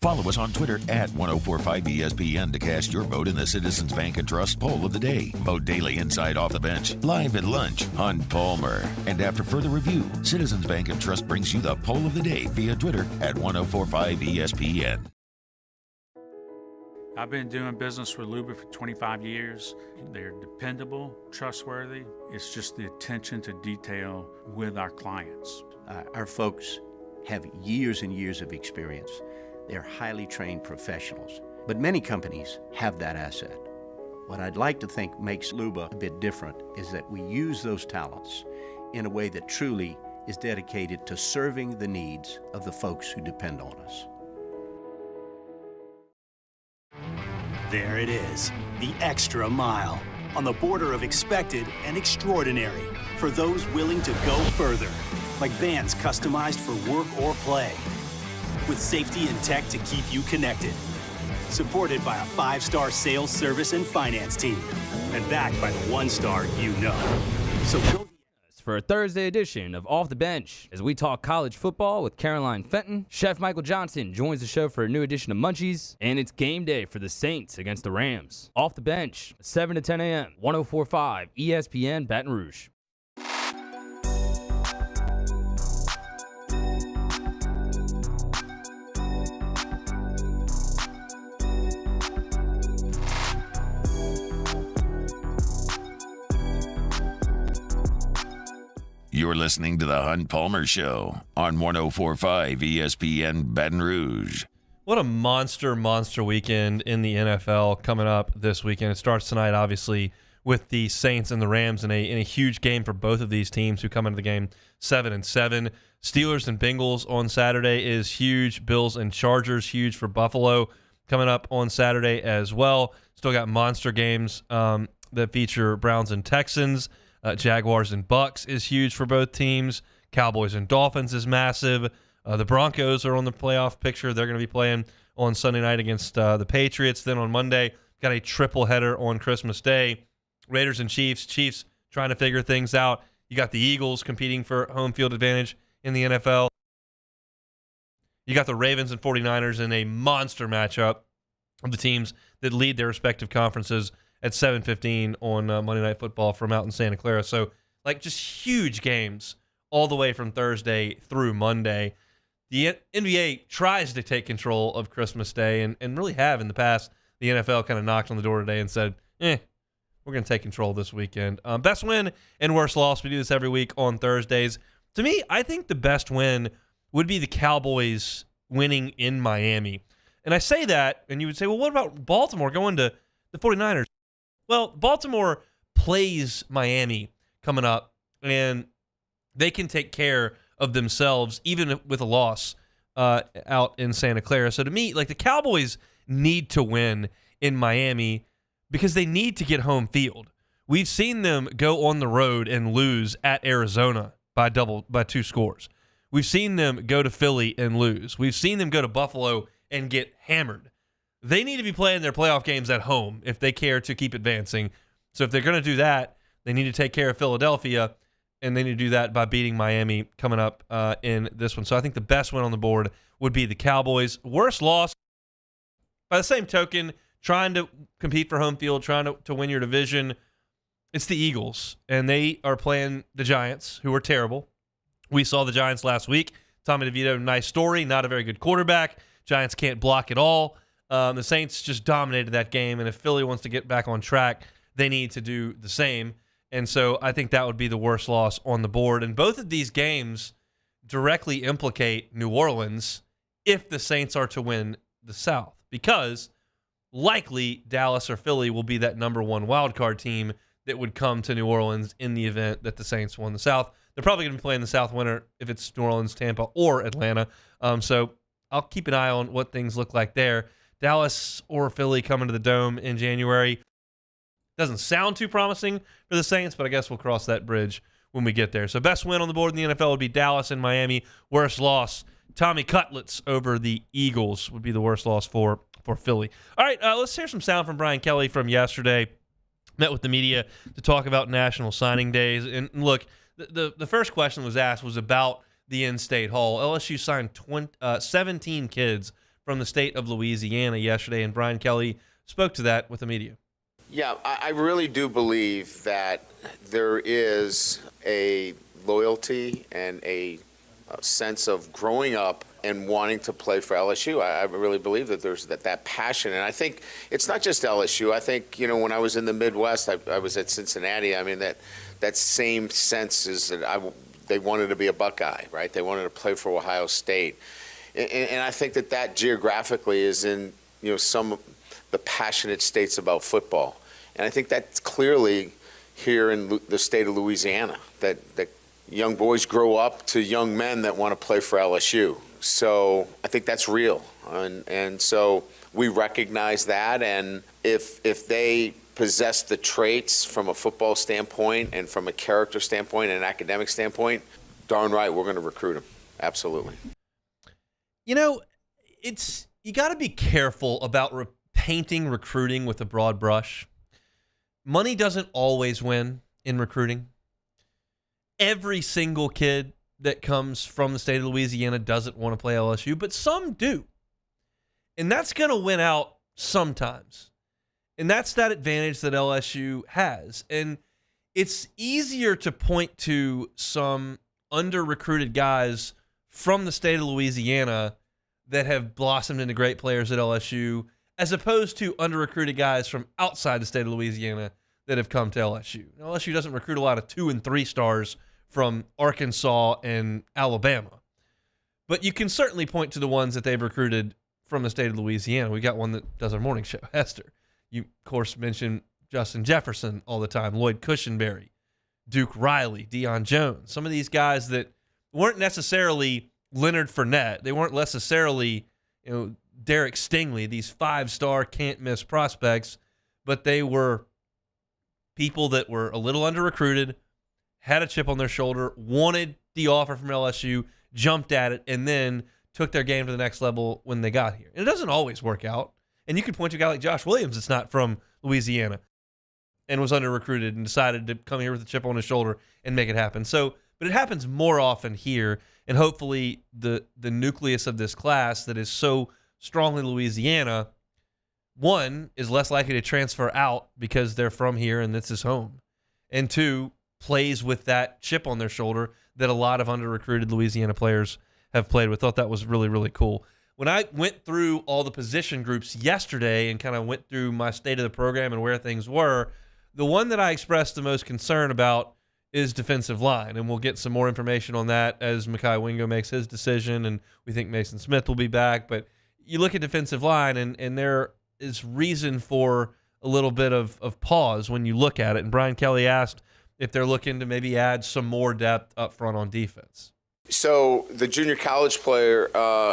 Follow us on Twitter at 1045ESPN to cast your vote in the Citizens Bank and Trust poll of the day. Vote daily inside Off the Bench, live at lunch, Hunt Palmer. And after further review, Citizens Bank and Trust brings you the poll of the day via Twitter at 1045ESPN. I've been doing business with Luba for 25 years. They're dependable, trustworthy. It's just the attention to detail with our clients. Our folks have years and years of experience. They're highly trained professionals, but many companies have that asset. What I'd like to think makes Luba a bit different is that we use those talents in a way that truly is dedicated to serving the needs of the folks who depend on us. There it is, the extra mile, on the border of expected and extraordinary for those willing to go further, like vans customized for work or play, with safety and tech to keep you connected. supported by a 5-star sales, service, and finance team, and backed by the 1-star you know. So go for a Thursday edition of Off the Bench. As we talk college football with Caroline Fenton, Chef Michael Johnson joins the show for a new edition of Munchies, and it's game day for the Saints against the Rams. Off the Bench, 7 to 10 a.m., 104.5 ESPN Baton Rouge. You're listening to the Hunt Palmer Show on 104.5 ESPN Baton Rouge. What a monster weekend in the NFL coming up this weekend. It starts tonight, obviously, with the Saints and the Rams in a huge game for both of these teams who come into the game 7-7. Steelers and Bengals on Saturday is huge. Bills and Chargers, huge for Buffalo, coming up on Saturday as well. Still got monster games that feature Browns and Texans. Jaguars and Bucks is huge for both teams. Cowboys and Dolphins is massive. The Broncos are on the playoff picture. They're going to be playing on Sunday night against the Patriots. Then on Monday, got a triple header on Christmas Day. Raiders and Chiefs. Chiefs trying to figure things out. You got the Eagles competing for home field advantage in the NFL. You got the Ravens and 49ers in a monster matchup of the teams that lead their respective conferences at 7:15 on Monday Night Football from out in Santa Clara. So, just huge games all the way from Thursday through Monday. The NBA tries to take control of Christmas Day and really have in the past. The NFL kind of knocked on the door today and said, we're going to take control this weekend. Best win and worst loss. We do this every week on Thursdays. To me, I think the best win would be the Cowboys winning in Miami. And I say that, and you would say, well, what about Baltimore going to the 49ers? Well, Baltimore plays Miami coming up, and they can take care of themselves even with a loss out in Santa Clara. So to me, the Cowboys need to win in Miami because they need to get home field. We've seen them go on the road and lose at Arizona by 2 scores. We've seen them go to Philly and lose. We've seen them go to Buffalo and get hammered. They need to be playing their playoff games at home if they care to keep advancing. So if they're going to do that, they need to take care of Philadelphia, and they need to do that by beating Miami coming up in this one. So I think the best win on the board would be the Cowboys. Worst loss, by the same token, trying to compete for home field, trying to win your division, it's the Eagles, and they are playing the Giants, who are terrible. We saw the Giants last week. Tommy DeVito, nice story, not a very good quarterback. Giants can't block at all. The Saints just dominated that game, and if Philly wants to get back on track, they need to do the same. And so I think that would be the worst loss on the board. And both of these games directly implicate New Orleans if the Saints are to win the South, because likely Dallas or Philly will be that number 1 wildcard team that would come to New Orleans in the event that the Saints won the South. They're probably going to be playing the South winner if it's New Orleans, Tampa, or Atlanta. So I'll keep an eye on what things look like there. Dallas or Philly coming to the Dome in January doesn't sound too promising for the Saints, but I guess we'll cross that bridge when we get there. So best win on the board in the NFL would be Dallas and Miami. Worst loss, Tommy Cutlets over the Eagles would be the worst loss for Philly. All right, let's hear some sound from Brian Kelly from yesterday. Met with the media to talk about National Signing Days. And look, the first question was asked was about the in-state haul. LSU signed 17 kids from the state of Louisiana yesterday, and Brian Kelly spoke to that with the media. Yeah, I really do believe that there is a loyalty and a sense of growing up and wanting to play for LSU. I really believe that there's that passion. And I think it's not just LSU. I think, when I was in the Midwest, I was at Cincinnati. I mean, that same sense is that they wanted to be a Buckeye, right? They wanted to play for Ohio State. And I think that geographically is in, some of the passionate states about football. And I think that's clearly here in the state of Louisiana, that young boys grow up to young men that want to play for LSU. So I think that's real. And so we recognize that. And if they possess the traits from a football standpoint and from a character standpoint and an academic standpoint, darn right, we're going to recruit them. Absolutely. You got to be careful about painting recruiting with a broad brush. Money doesn't always win in recruiting. Every single kid that comes from the state of Louisiana doesn't want to play LSU, but some do. And that's going to win out sometimes. And that's that advantage that LSU has. And it's easier to point to some under-recruited guys from the state of Louisiana that have blossomed into great players at LSU, as opposed to under-recruited guys from outside the state of Louisiana that have come to LSU. Now, LSU doesn't recruit a lot of 2 and 3 stars from Arkansas and Alabama. But you can certainly point to the ones that they've recruited from the state of Louisiana. We got one that does our morning show, Hester. You, of course, mention Justin Jefferson all the time, Lloyd Cushenberry, Duke Riley, Deion Jones. Some of these guys that weren't necessarily Leonard Fournette. They weren't necessarily, Derek Stingley, these 5-star can't-miss prospects, but they were people that were a little under-recruited, had a chip on their shoulder, wanted the offer from LSU, jumped at it, and then took their game to the next level when they got here. And it doesn't always work out. And you could point to a guy like Josh Williams that's not from Louisiana and was under-recruited and decided to come here with a chip on his shoulder and make it happen. So, but it happens more often here, and hopefully the nucleus of this class that is so strongly Louisiana, one, is less likely to transfer out because they're from here and this is home. And two, plays with that chip on their shoulder that a lot of under-recruited Louisiana players have played with. Thought that was really, really cool. When I went through all the position groups yesterday and kind of went through my state of the program and where things were, the one that I expressed the most concern about is defensive line. And we'll get some more information on that as Mekhi Wingo makes his decision, and we think Mason Smith will be back. But you look at defensive line, and there is reason for a little bit of pause when you look at it. And Brian Kelly asked if they're looking to maybe add some more depth up front on defense. So the junior college player,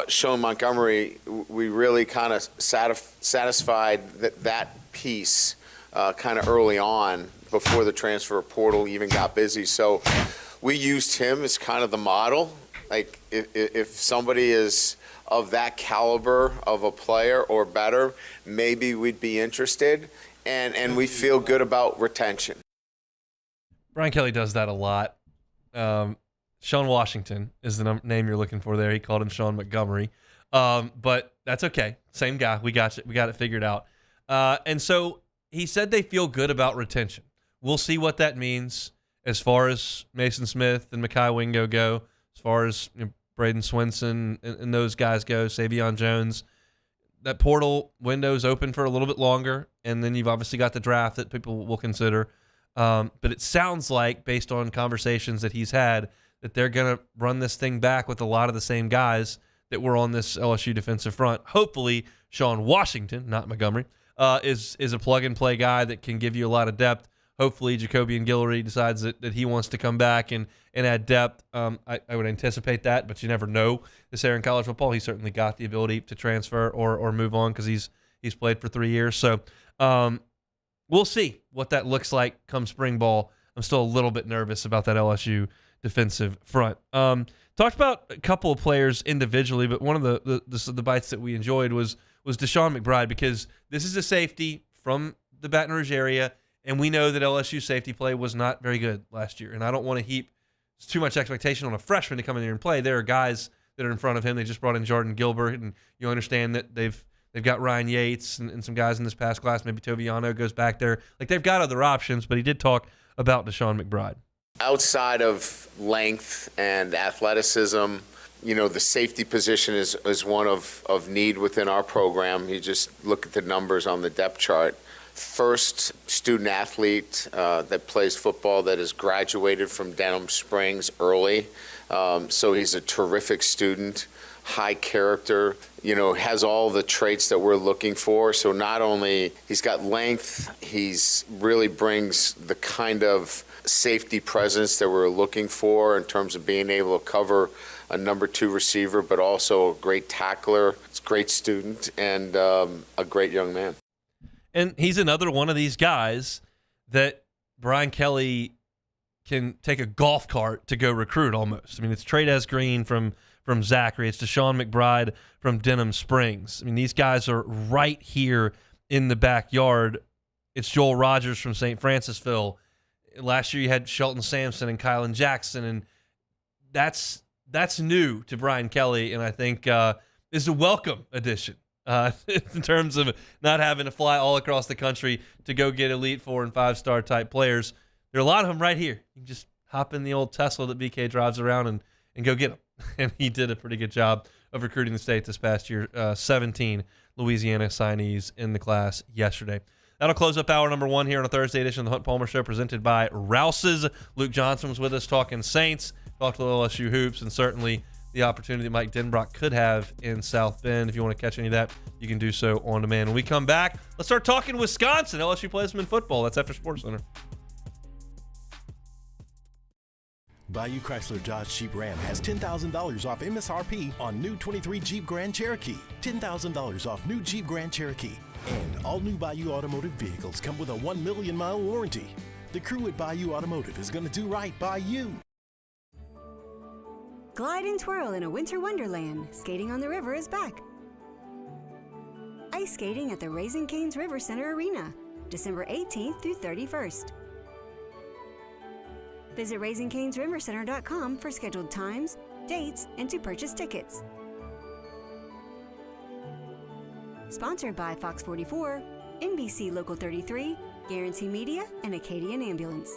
Sean Montgomery, we really kind of satisfied that piece kind of early on before the transfer portal even got busy. So we used him as kind of the model. Like if somebody is of that caliber of a player or better, maybe we'd be interested. And we feel good about retention. Brian Kelly does that a lot. Sean Washington is the name you're looking for there. He called him Sean Montgomery. But that's okay. Same guy. We got it figured out. And so he said they feel good about retention. We'll see what that means as far as Mason Smith and Mekhi Wingo go, as far as Braden Swinson and those guys go, Savion Jones. That portal window's open for a little bit longer, and then you've obviously got the draft that people will consider. But it sounds like, based on conversations that he's had, that they're going to run this thing back with a lot of the same guys that were on this LSU defensive front. Hopefully, Sean Washington, not Montgomery, is a plug-and-play guy that can give you a lot of depth. Hopefully, Jacobian Guillory decides that he wants to come back and add depth. I would anticipate that, but you never know. This year in college football, he's certainly got the ability to transfer or move on because he's played for 3 years. So we'll see what that looks like come spring ball. I'm still a little bit nervous about that LSU defensive front. Talked about a couple of players individually, but one of the bites that we enjoyed was Deshaun McBride, because this is a safety from the Baton Rouge area, and we know that LSU safety play was not very good last year. And I don't want to heap too much expectation on a freshman to come in here and play. There are guys that are in front of him. They just brought in Jordan Gilbert, and you understand that they've got Ryan Yates and some guys in this past class. Maybe Toviano goes back there. Like, they've got other options, but he did talk about Deshaun McBride. Outside of length and athleticism, the safety position is one of need within our program. You just look at the numbers on the depth chart. First student athlete that plays football that has graduated from Denham Springs early. So he's a terrific student, high character, has all the traits that we're looking for. So not only he's got length, he's really brings the kind of safety presence that we're looking for in terms of being able to cover a number 2 receiver, but also a great tackler. It's a great student and a great young man. And he's another one of these guys that Brian Kelly can take a golf cart to go recruit almost. I mean, it's Trades Green from Zachary. It's Deshaun McBride from Denham Springs. I mean, these guys are right here in the backyard. It's Joel Rogers from St. Francisville. Last year you had Shelton Sampson and Kylan Jackson, and that's new to Brian Kelly, and I think is a welcome addition in terms of not having to fly all across the country to go get Elite 4 and 5-star type players. There are a lot of them right here. You can just hop in the old Tesla that BK drives around and go get them. And he did a pretty good job of recruiting the state this past year. 17 Louisiana signees in the class yesterday. That'll close up hour number 1 here on a Thursday edition of the Hunt Palmer Show, presented by Rouse's. Luke Johnson was with us talking Saints, talked to LSU hoops, and certainly the opportunity that Mike Denbrock could have in South Bend. If you want to catch any of that, you can do so on demand. When we come back, let's start talking Wisconsin. LSU plays them in football. That's after SportsCenter. Bayou Chrysler Dodge Jeep Ram has $10,000 off MSRP on new 23 Jeep Grand Cherokee. $10,000 off new Jeep Grand Cherokee. And all new Bayou Automotive vehicles come with a 1 million mile warranty. The crew at Bayou Automotive is going to do right by you. Glide and twirl in a winter wonderland. Skating on the river is back. Ice skating at the Raising Cane's River Center Arena, December 18th through 31st. Visit RaisingCanesRiverCenter.com for scheduled times, dates, and to purchase tickets. Sponsored by Fox 44, NBC Local 33, Guarantee Media, and Acadian Ambulance.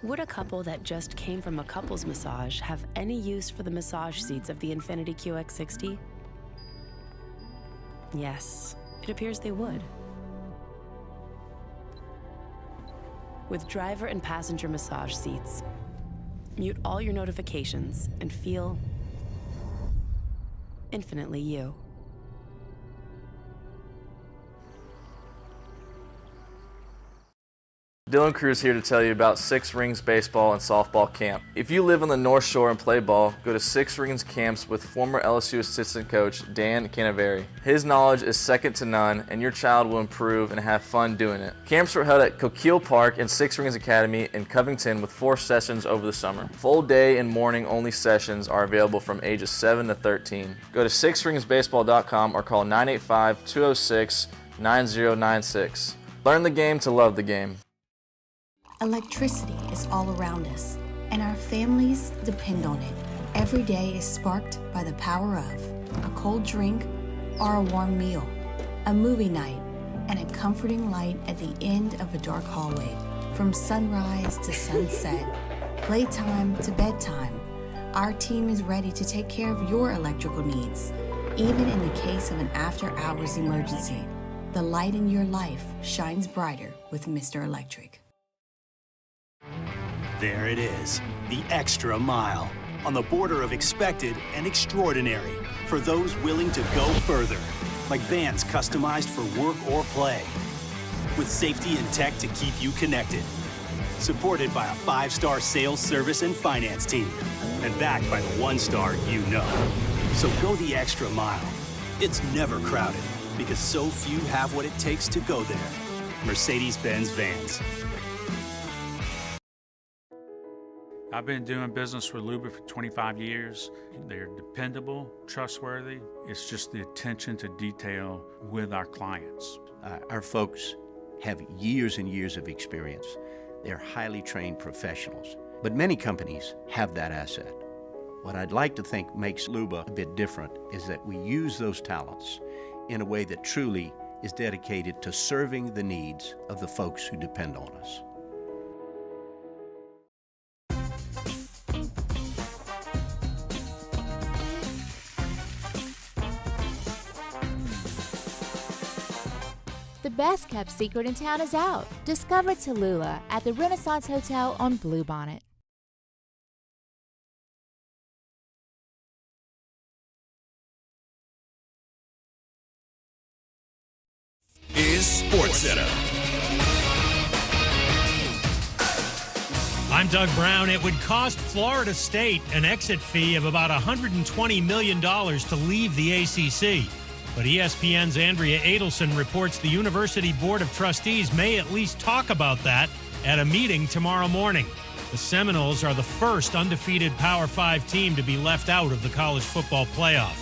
Would a couple that just came from a couples massage have any use for the massage seats of the Infiniti QX60? Yes, it appears they would. With driver and passenger massage seats, mute all your notifications and feel infinitely you. Dylan Cruz here to tell you about Six Rings Baseball and Softball Camp. If you live on the North Shore and play ball, go to Six Rings Camps with former LSU assistant coach Dan Canaveri. His knowledge is second to none, and your child will improve and have fun doing it. Camps were held at Coquille Park and Six Rings Academy in Covington with 4 sessions over the summer. Full day and morning only sessions are available from ages 7 to 13. Go to sixringsbaseball.com or call 985-206-9096. Learn the game to love the game. Electricity is all around us, and our families depend on it. Every day is sparked by the power of a cold drink or a warm meal, a movie night, and a comforting light at the end of a dark hallway. From sunrise to sunset, playtime to bedtime, our team is ready to take care of your electrical needs. Even in the case of an after-hours emergency, the light in your life shines brighter with Mr. Electric. There it is, the extra mile, on the border of expected and extraordinary for those willing to go further, like vans customized for work or play, with safety and tech to keep you connected, supported by a 5-star sales, service, and finance team, and backed by the 1-star you know. So go the extra mile. It's never crowded, because so few have what it takes to go there. Mercedes-Benz Vans. I've been doing business with Luba for 25 years. They're dependable, trustworthy. It's just the attention to detail with our clients. Our folks have years and years of experience. They're highly trained professionals, but many companies have that asset. What I'd like to think makes Luba a bit different is that we use those talents in a way that truly is dedicated to serving the needs of the folks who depend on us. The best kept secret in town is out. Discover Tallulah at the Renaissance Hotel on Bluebonnet. Sports Center. I'm Doug Brown. It would cost Florida State an exit fee of about $120 million to leave the ACC. But ESPN's Andrea Adelson reports the University Board of Trustees may at least talk about that at a meeting tomorrow morning. The Seminoles are the first undefeated Power 5 team to be left out of the college football playoff.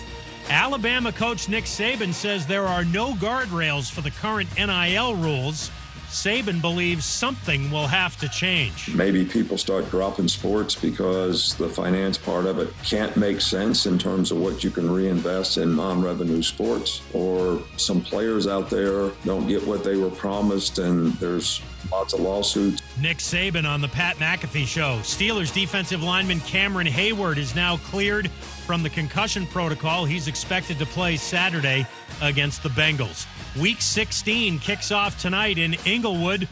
Alabama coach Nick Saban says there are no guardrails for the current NIL rules. Saban believes something will have to change. Maybe people start dropping sports because the finance part of it can't make sense in terms of what you can reinvest in non-revenue sports, or some players out there don't get what they were promised and there's lots of lawsuits. Nick Saban on the Pat McAfee Show. Steelers defensive lineman Cameron Hayward is now cleared from the concussion protocol. He's expected to play Saturday against the Bengals. Week 16 kicks off tonight in Inglewood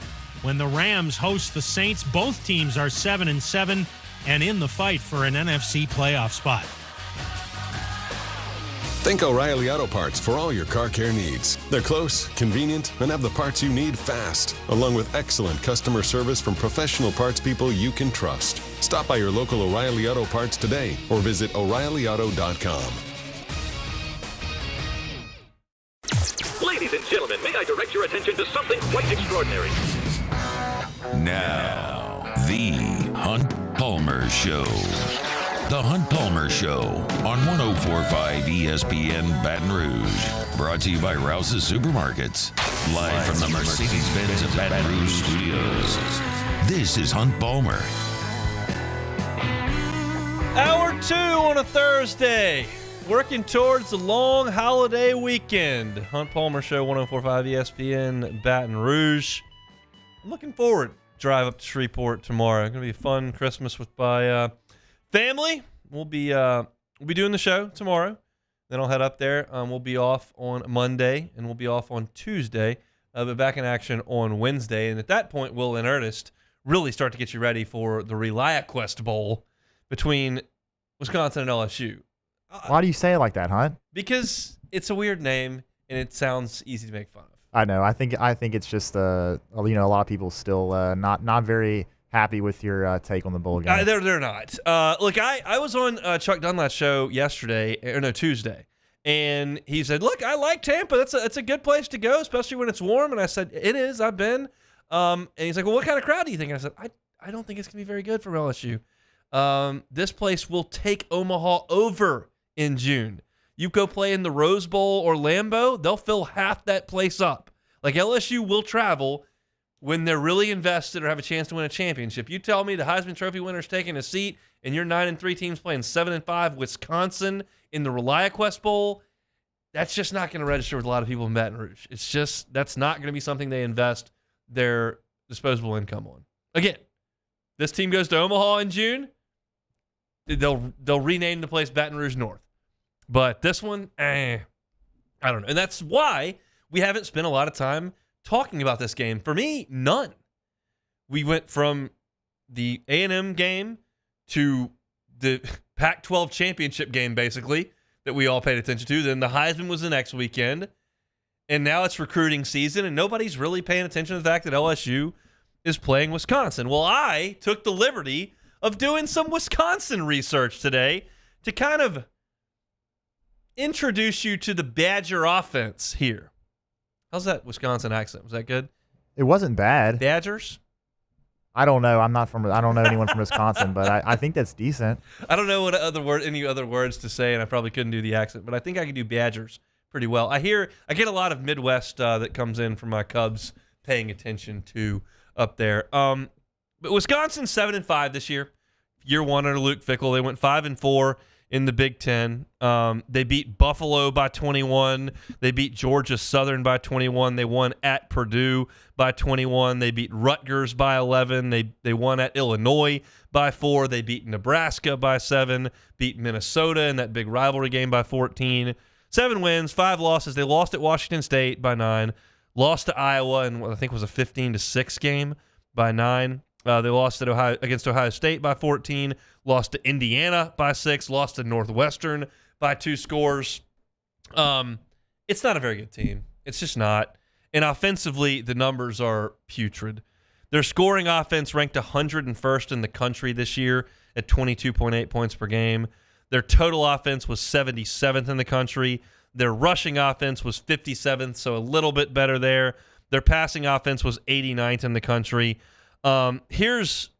when the Rams host the Saints. Both teams are 7-7 and in the fight for an NFC playoff spot. Think O'Reilly Auto Parts for all your car care needs. They're close, convenient, and have the parts you need fast, along with excellent customer service from professional parts people you can trust. Stop by your local O'Reilly Auto Parts today or visit O'ReillyAuto.com. Ladies and gentlemen, may I direct your attention to something quite extraordinary? Now, the Hunt Palmer Show. The Hunt Palmer Show on 104.5 ESPN Baton Rouge. Brought to you by Rouse's Supermarkets. Live from the Mercedes-Benz of Baton Rouge Studios. This is Hunt Palmer. Hour 2 on a Thursday. Working towards the long holiday weekend. Hunt Palmer Show, 104.5 ESPN Baton Rouge. I'm looking forward to drive up to Shreveport tomorrow. It's going to be a fun Christmas with my family. We'll be doing the show tomorrow. Then I'll head up there. We'll be off on Monday, and we'll be off on Tuesday. But back in action on Wednesday. And at that point, we'll, in earnest, really start to get you ready for the ReliaQuest Bowl between Wisconsin and LSU. Why do you say it like that, Hunt? Because it's a weird name, and it sounds easy to make fun of. I know. I think it's just a lot of people still not very happy with your take on the bowl game. They're not. Look, I was on Chuck Dunlap's show Tuesday, and he said, "Look, I like Tampa. That's a good place to go, especially when it's warm." And I said, "It is. I've been." And he's like, "Well, what kind of crowd do you think?" And I said, "I don't think it's gonna be very good for LSU. This place will take Omaha over in June. You go play in the Rose Bowl or Lambeau, they'll fill half that place up. Like, LSU will travel when they're really invested or have a chance to win a championship. You tell me the Heisman Trophy winner's taking a seat and your 9-3 team's playing 7-5 Wisconsin in the ReliaQuest Bowl, that's just not going to register with a lot of people in Baton Rouge. It's just, that's not going to be something they invest their disposable income on. Again, this team goes to Omaha in June, they'll rename the place Baton Rouge North. But this one, I don't know. And that's why we haven't spent a lot of time talking about this game. For me, none. We went from the A&M game to the Pac-12 championship game, basically, that we all paid attention to. Then the Heisman was the next weekend. And now it's recruiting season, and nobody's really paying attention to the fact that LSU is playing Wisconsin. Well, I took the liberty of doing some Wisconsin research today to kind of introduce you to the Badger offense here. How's that Wisconsin accent? Was that good? It wasn't bad. Badgers? I don't know. I don't know anyone from Wisconsin, but I think that's decent. I don't know any other words to say, and I probably couldn't do the accent, but I think I can do Badgers pretty well. I get a lot of Midwest that comes in from my Cubs paying attention to up there. But Wisconsin 7-5 this year. Year one under Luke Fickell. They went 5-4 in the Big Ten. They beat Buffalo by 21. They beat Georgia Southern by 21. They won at Purdue by 21. They beat Rutgers by 11. They won at Illinois by 4. They beat Nebraska by 7. Beat Minnesota in that big rivalry game by 14. 7 wins, 5 losses. They lost at Washington State by 9. Lost to Iowa in what I think was a 15-6 game by 9. They lost against Ohio State by 14, lost to Indiana by 6, lost to Northwestern by 2 scores. It's not a very good team. It's just not. And offensively, the numbers are putrid. Their scoring offense ranked 101st in the country this year at 22.8 points per game. Their total offense was 77th in the country. Their rushing offense was 57th, so a little bit better there. Their passing offense was 89th in the country. Here's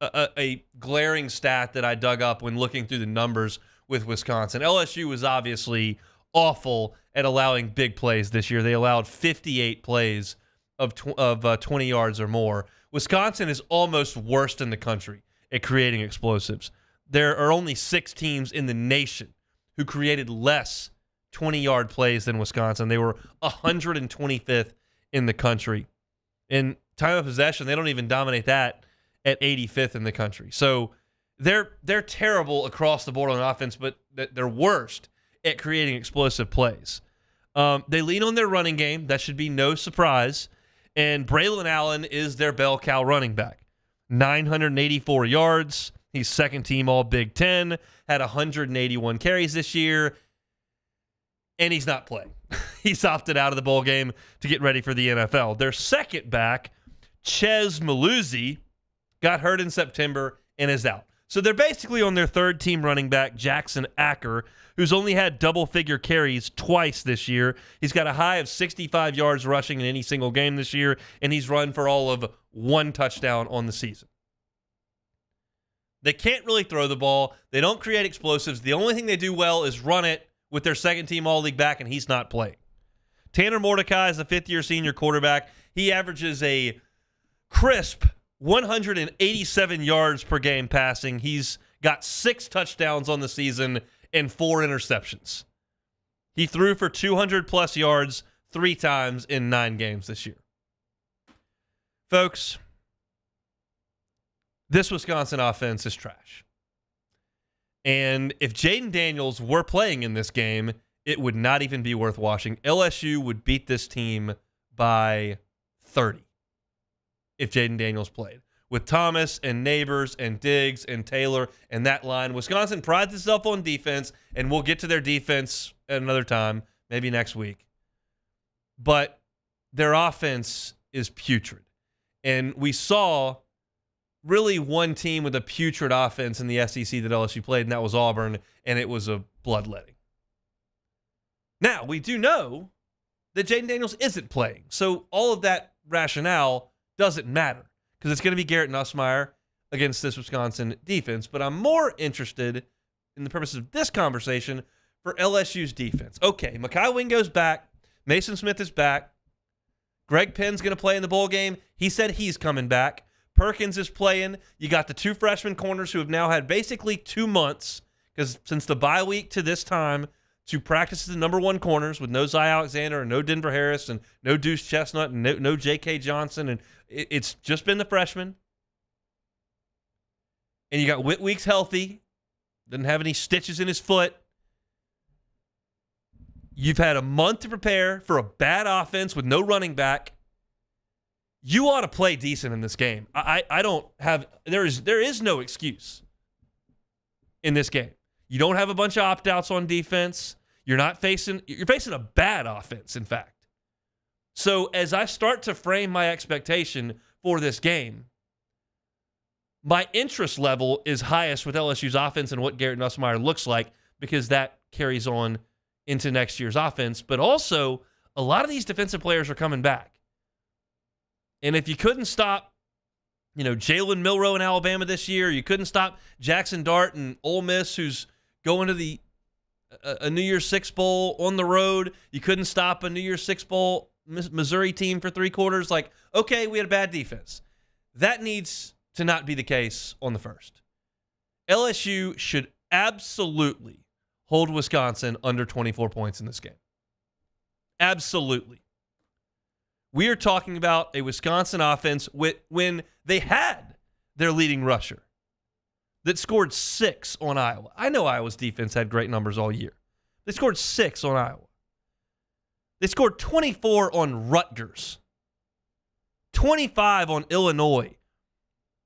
a glaring stat that I dug up when looking through the numbers with Wisconsin. LSU was obviously awful at allowing big plays this year. They allowed 58 plays of 20 yards or more. Wisconsin is almost worst in the country at creating explosives. There are only 6 teams in the nation who created less 20-yard plays than Wisconsin. They were 125th in the country. In time of possession, they don't even dominate that at 85th in the country. So they're terrible across the board on offense, but they're worst at creating explosive plays. They lean on their running game. That should be no surprise. And Braylon Allen is their bell cow running back. 984 yards. He's second team all Big Ten. Had 181 carries this year. And he's not playing. He's opted out of the bowl game to get ready for the NFL. Their second back, Ches Maluzzi, got hurt in September and is out. So they're basically on their third team running back, Jackson Acker, who's only had double-figure carries twice this year. He's got a high of 65 yards rushing in any single game this year, and he's run for all of 1 touchdown on the season. They can't really throw the ball. They don't create explosives. The only thing they do well is run it with their second-team All-League back, and he's not playing. Tanner Mordecai is a fifth-year senior quarterback. He averages a crisp 187 yards per game passing. He's got 6 touchdowns on the season and 4 interceptions. He threw for 200-plus yards 3 times in 9 games this year. Folks, this Wisconsin offense is trash. And if Jaden Daniels were playing in this game, it would not even be worth watching. LSU would beat this team by 30 if Jaden Daniels played. With Thomas and Neighbors and Diggs and Taylor and that line, Wisconsin prides itself on defense, and we'll get to their defense at another time, maybe next week. But their offense is putrid. And we saw really one team with a putrid offense in the SEC that LSU played, and that was Auburn, and it was a bloodletting. Now, we do know that Jaden Daniels isn't playing, so all of that rationale doesn't matter because it's going to be Garrett Nussmeier against this Wisconsin defense. But I'm more interested in the purposes of this conversation for LSU's defense. Okay, Mekhi Wingo's back. Mason Smith is back. Greg Penn's going to play in the bowl game. He said he's coming back. Perkins is playing. You got the 2 freshman corners who have now had basically 2 months because since the bye week to this time to practice as the number 1 corners with no Zy Alexander and no Denver Harris and no Deuce Chestnut and no J.K. Johnson. And it's just been the freshmen. And you got Whitweeks healthy. Doesn't have any stitches in his foot. You've had a month to prepare for a bad offense with no running back. You ought to play decent in this game. I don't have there is no excuse in this game. You don't have a bunch of opt-outs on defense. You're facing a bad offense, in fact. So as I start to frame my expectation for this game, my interest level is highest with LSU's offense and what Garrett Nussmeier looks like because that carries on into next year's offense. But also, a lot of these defensive players are coming back. And if you couldn't stop, Jalen Milroe in Alabama this year, you couldn't stop Jackson Dart and Ole Miss, who's going to a New Year's Six Bowl on the road. You couldn't stop a New Year's Six Bowl Missouri team for 3 quarters. Like, okay, we had a bad defense. That needs to not be the case on the first. LSU should absolutely hold Wisconsin under 24 points in this game. Absolutely. We are talking about a Wisconsin offense when they had their leading rusher that scored 6 on Iowa. I know Iowa's defense had great numbers all year. They scored 6 on Iowa. They scored 24 on Rutgers, 25 on Illinois.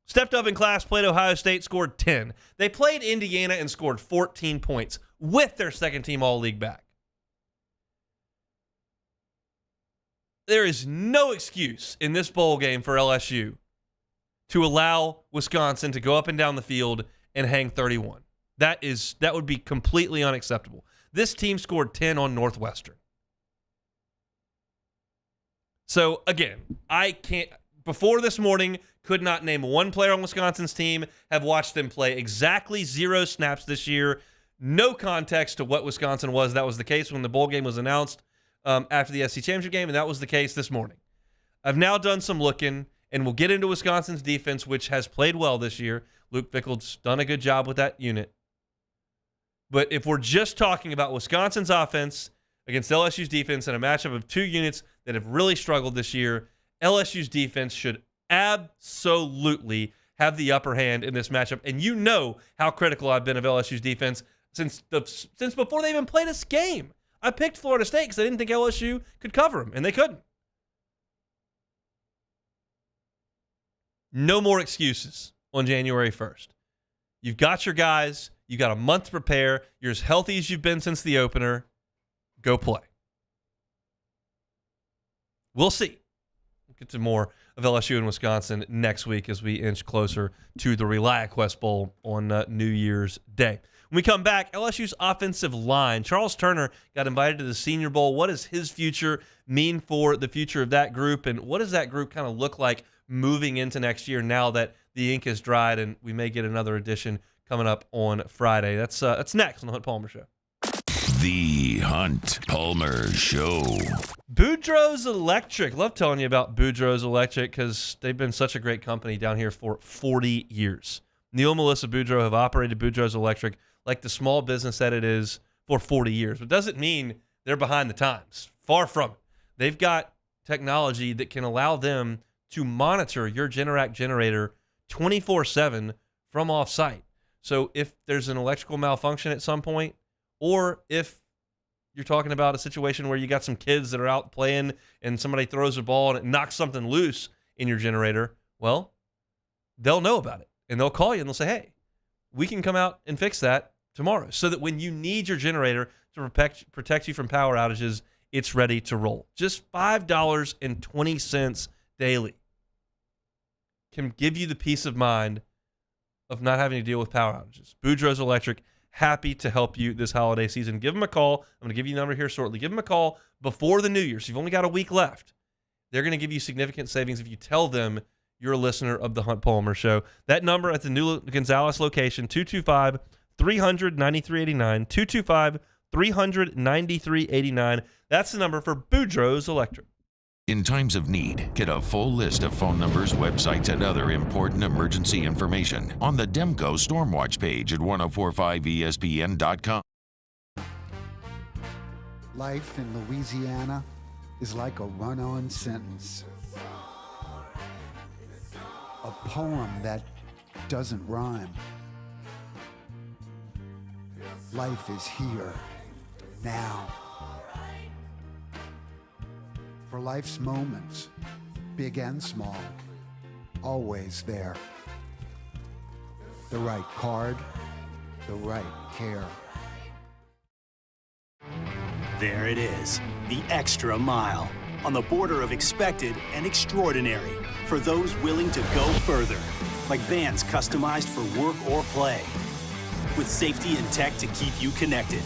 Stepped up in class, played Ohio State, scored 10. They played Indiana and scored 14 points with their second-team All-League back. There is no excuse in this bowl game for LSU to allow Wisconsin to go up and down the field and hang 31. That would be completely unacceptable. This team scored 10 on Northwestern. So, again, before this morning, could not name one player on Wisconsin's team, have watched them play exactly 0 snaps this year. No context to what Wisconsin was. That was the case when the bowl game was announced after the SEC Championship game, and that was the case this morning. I've now done some looking, and we'll get into Wisconsin's defense, which has played well this year. Luke Fickle's done a good job with that unit. But if we're just talking about Wisconsin's offense against LSU's defense in a matchup of two units that have really struggled this year, LSU's defense should absolutely have the upper hand in this matchup. And you know how critical I've been of LSU's defense since before they even played this game. I picked Florida State because I didn't think LSU could cover them, and they couldn't. No more excuses on January 1st. You've got your guys. You got a month to prepare. You're as healthy as you've been since the opener. Go play. We'll see. We'll get to more of LSU and Wisconsin next week as we inch closer to the ReliaQuest Bowl on New Year's Day. When we come back, LSU's offensive line. Charles Turner got invited to the Senior Bowl. What does his future mean for the future of that group, and what does that group kind of look like moving into next year now that the ink has dried and we may get another edition coming up on Friday? That's next on the Hunt Palmer Show. The Hunt Palmer Show. Boudreaux's Electric. Love telling you about Boudreaux's Electric because they've been such a great company down here for 40 years. Neil and Melissa Boudreaux have operated Boudreaux's Electric like the small business that it is for 40 years. But it doesn't mean they're behind the times. Far from it. They've got technology that can allow them to monitor your Generac generator 24/7 from off-site. So if there's an electrical malfunction at some point, or if you're talking about a situation where you got some kids that are out playing and somebody throws a ball and it knocks something loose in your generator, well, they'll know about it. And they'll call you and they'll say, hey, we can come out and fix that tomorrow. So that when you need your generator to protect you from power outages, it's ready to roll. Just $5.20 daily can give you the peace of mind of not having to deal with power outages. Boudreaux's Electric, happy to help you this holiday season. Give them a call. I'm going to give you the number here shortly. Give them a call before the New Year. So you've only got a week left. They're going to give you significant savings if you tell them you're a listener of the Hunt Palmer Show. That number at the new Gonzales location, 225-300-9389, 225-300-9389. That's the number for Boudreaux's Electric. In times of need, get a full list of phone numbers, websites, and other important emergency information on the Demco Stormwatch page at 1045ESPN.com. Life in Louisiana is like a run-on sentence. A poem that doesn't rhyme. Life is here, now. For life's moments, big and small, always there. The right card, the right care. There it is, the extra mile, on the border of expected and extraordinary for those willing to go further, like vans customized for work or play, with safety and tech to keep you connected.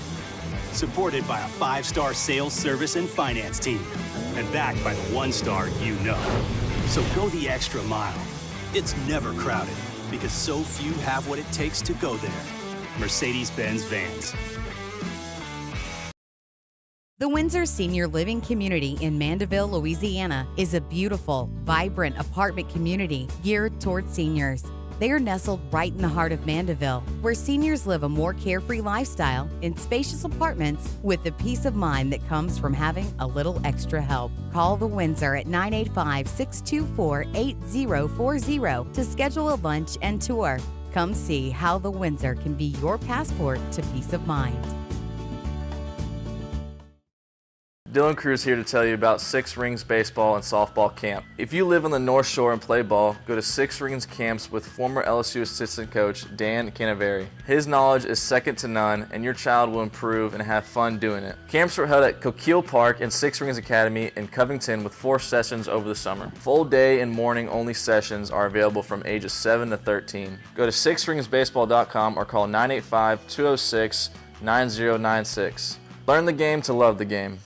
Supported by a 5-star sales, service, and finance team, and backed by the 1-star you know. So go the extra mile. It's never crowded, because so few have what it takes to go there. Mercedes-Benz Vans. The Windsor Senior Living Community in Mandeville, Louisiana is a beautiful, vibrant apartment community geared towards seniors. They are nestled right in the heart of Mandeville, where seniors live a more carefree lifestyle in spacious apartments with the peace of mind that comes from having a little extra help. Call the Windsor at 985-624-8040 to schedule a lunch and tour. Come see how the Windsor can be your passport to peace of mind. Dylan Cruz here to tell you about Six Rings Baseball and Softball Camp. If you live on the North Shore and play ball, go to Six Rings Camps with former LSU assistant coach Dan Canaveri. His knowledge is second to none, and your child will improve and have fun doing it. Camps were held at Coquille Park and Six Rings Academy in Covington with 4 sessions over the summer. Full day and morning only sessions are available from ages 7 to 13. Go to sixringsbaseball.com or call 985-206-9096. Learn the game to love the game.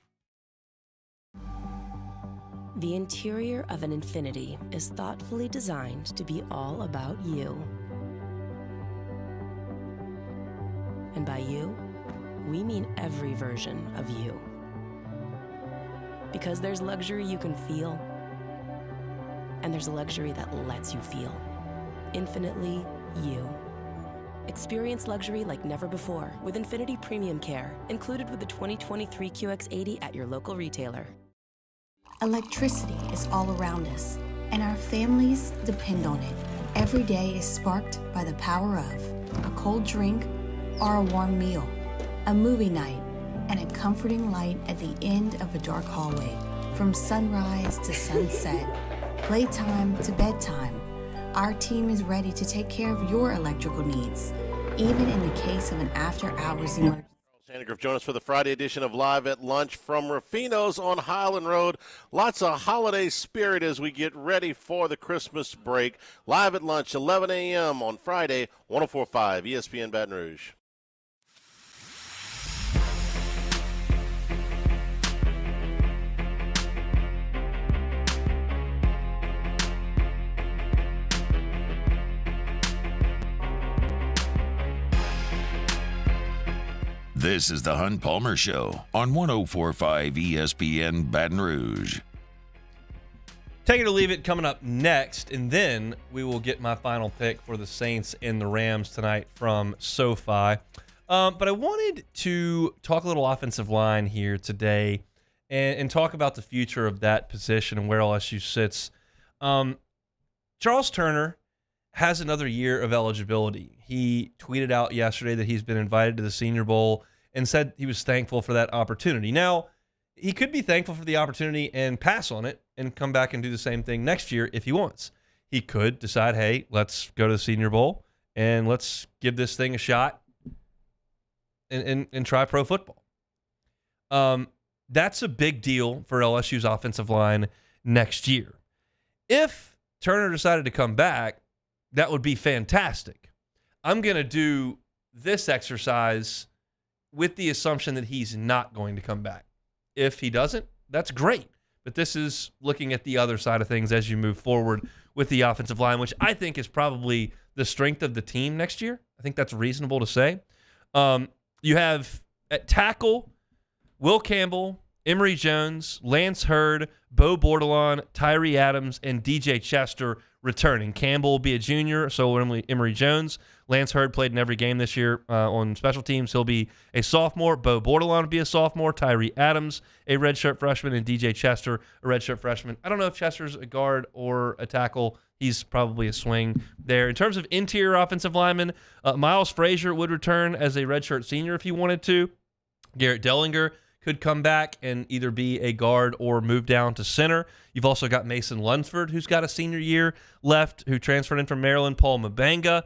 The interior of an Infiniti is thoughtfully designed to be all about you. And by you, we mean every version of you. Because there's luxury you can feel, and there's luxury that lets you feel. Infinitely you. Experience luxury like never before with Infiniti Premium Care, included with the 2023 QX80 at your local retailer. Electricity is all around us, and our families depend on it. Every day is sparked by the power of a cold drink or a warm meal, a movie night, and a comforting light at the end of a dark hallway. From sunrise to sunset, playtime to bedtime, our team is ready to take care of your electrical needs, even in the case of an after-hours emergency. Sandgriff join us for the Friday edition of Live at Lunch from Rufino's on Highland Road. Lots of holiday spirit as we get ready for the Christmas break. Live at Lunch, 11 a.m. on Friday, 104.5 ESPN Baton Rouge. This is the Hunt Palmer Show on 104.5 ESPN Baton Rouge. Take it or leave it coming up next, and then we will get my final pick for the Saints and the Rams tonight from SoFi. But I wanted to talk a little offensive line here today and talk about the future of that position and where LSU sits. Charles Turner has another year of eligibility. He tweeted out yesterday that he's been invited to the Senior Bowl and said he was thankful for that opportunity. Now, he could be thankful for the opportunity and pass on it and come back and do the same thing next year if he wants. He could decide, hey, let's go to the Senior Bowl and let's give this thing a shot and try pro football. That's a big deal for LSU's offensive line next year. If Turner decided to come back, that would be fantastic. I'm going to do this exercise with the assumption that he's not going to come back. If he doesn't, that's great. But this is looking at the other side of things as you move forward with the offensive line, which I think is probably the strength of the team next year. I think that's reasonable to say. You have at tackle, Will Campbell, Emory Jones, Lance Hurd, Bo Bordelon, Tyree Adams, and DJ Chester returning. Campbell will be a junior, so will Emory Jones. Lance Hurd played in every game this year on special teams. He'll be a sophomore. Bo Bordelon will be a sophomore. Tyree Adams, a redshirt freshman, and DJ Chester, a redshirt freshman. I don't know if Chester's a guard or a tackle. He's probably a swing there. In terms of interior offensive linemen, Miles Frazier would return as a redshirt senior if he wanted to. Garrett Dellinger could come back and either be a guard or move down to center. You've also got Mason Lunsford, who's got a senior year left, who transferred in from Maryland. Paul Mabanga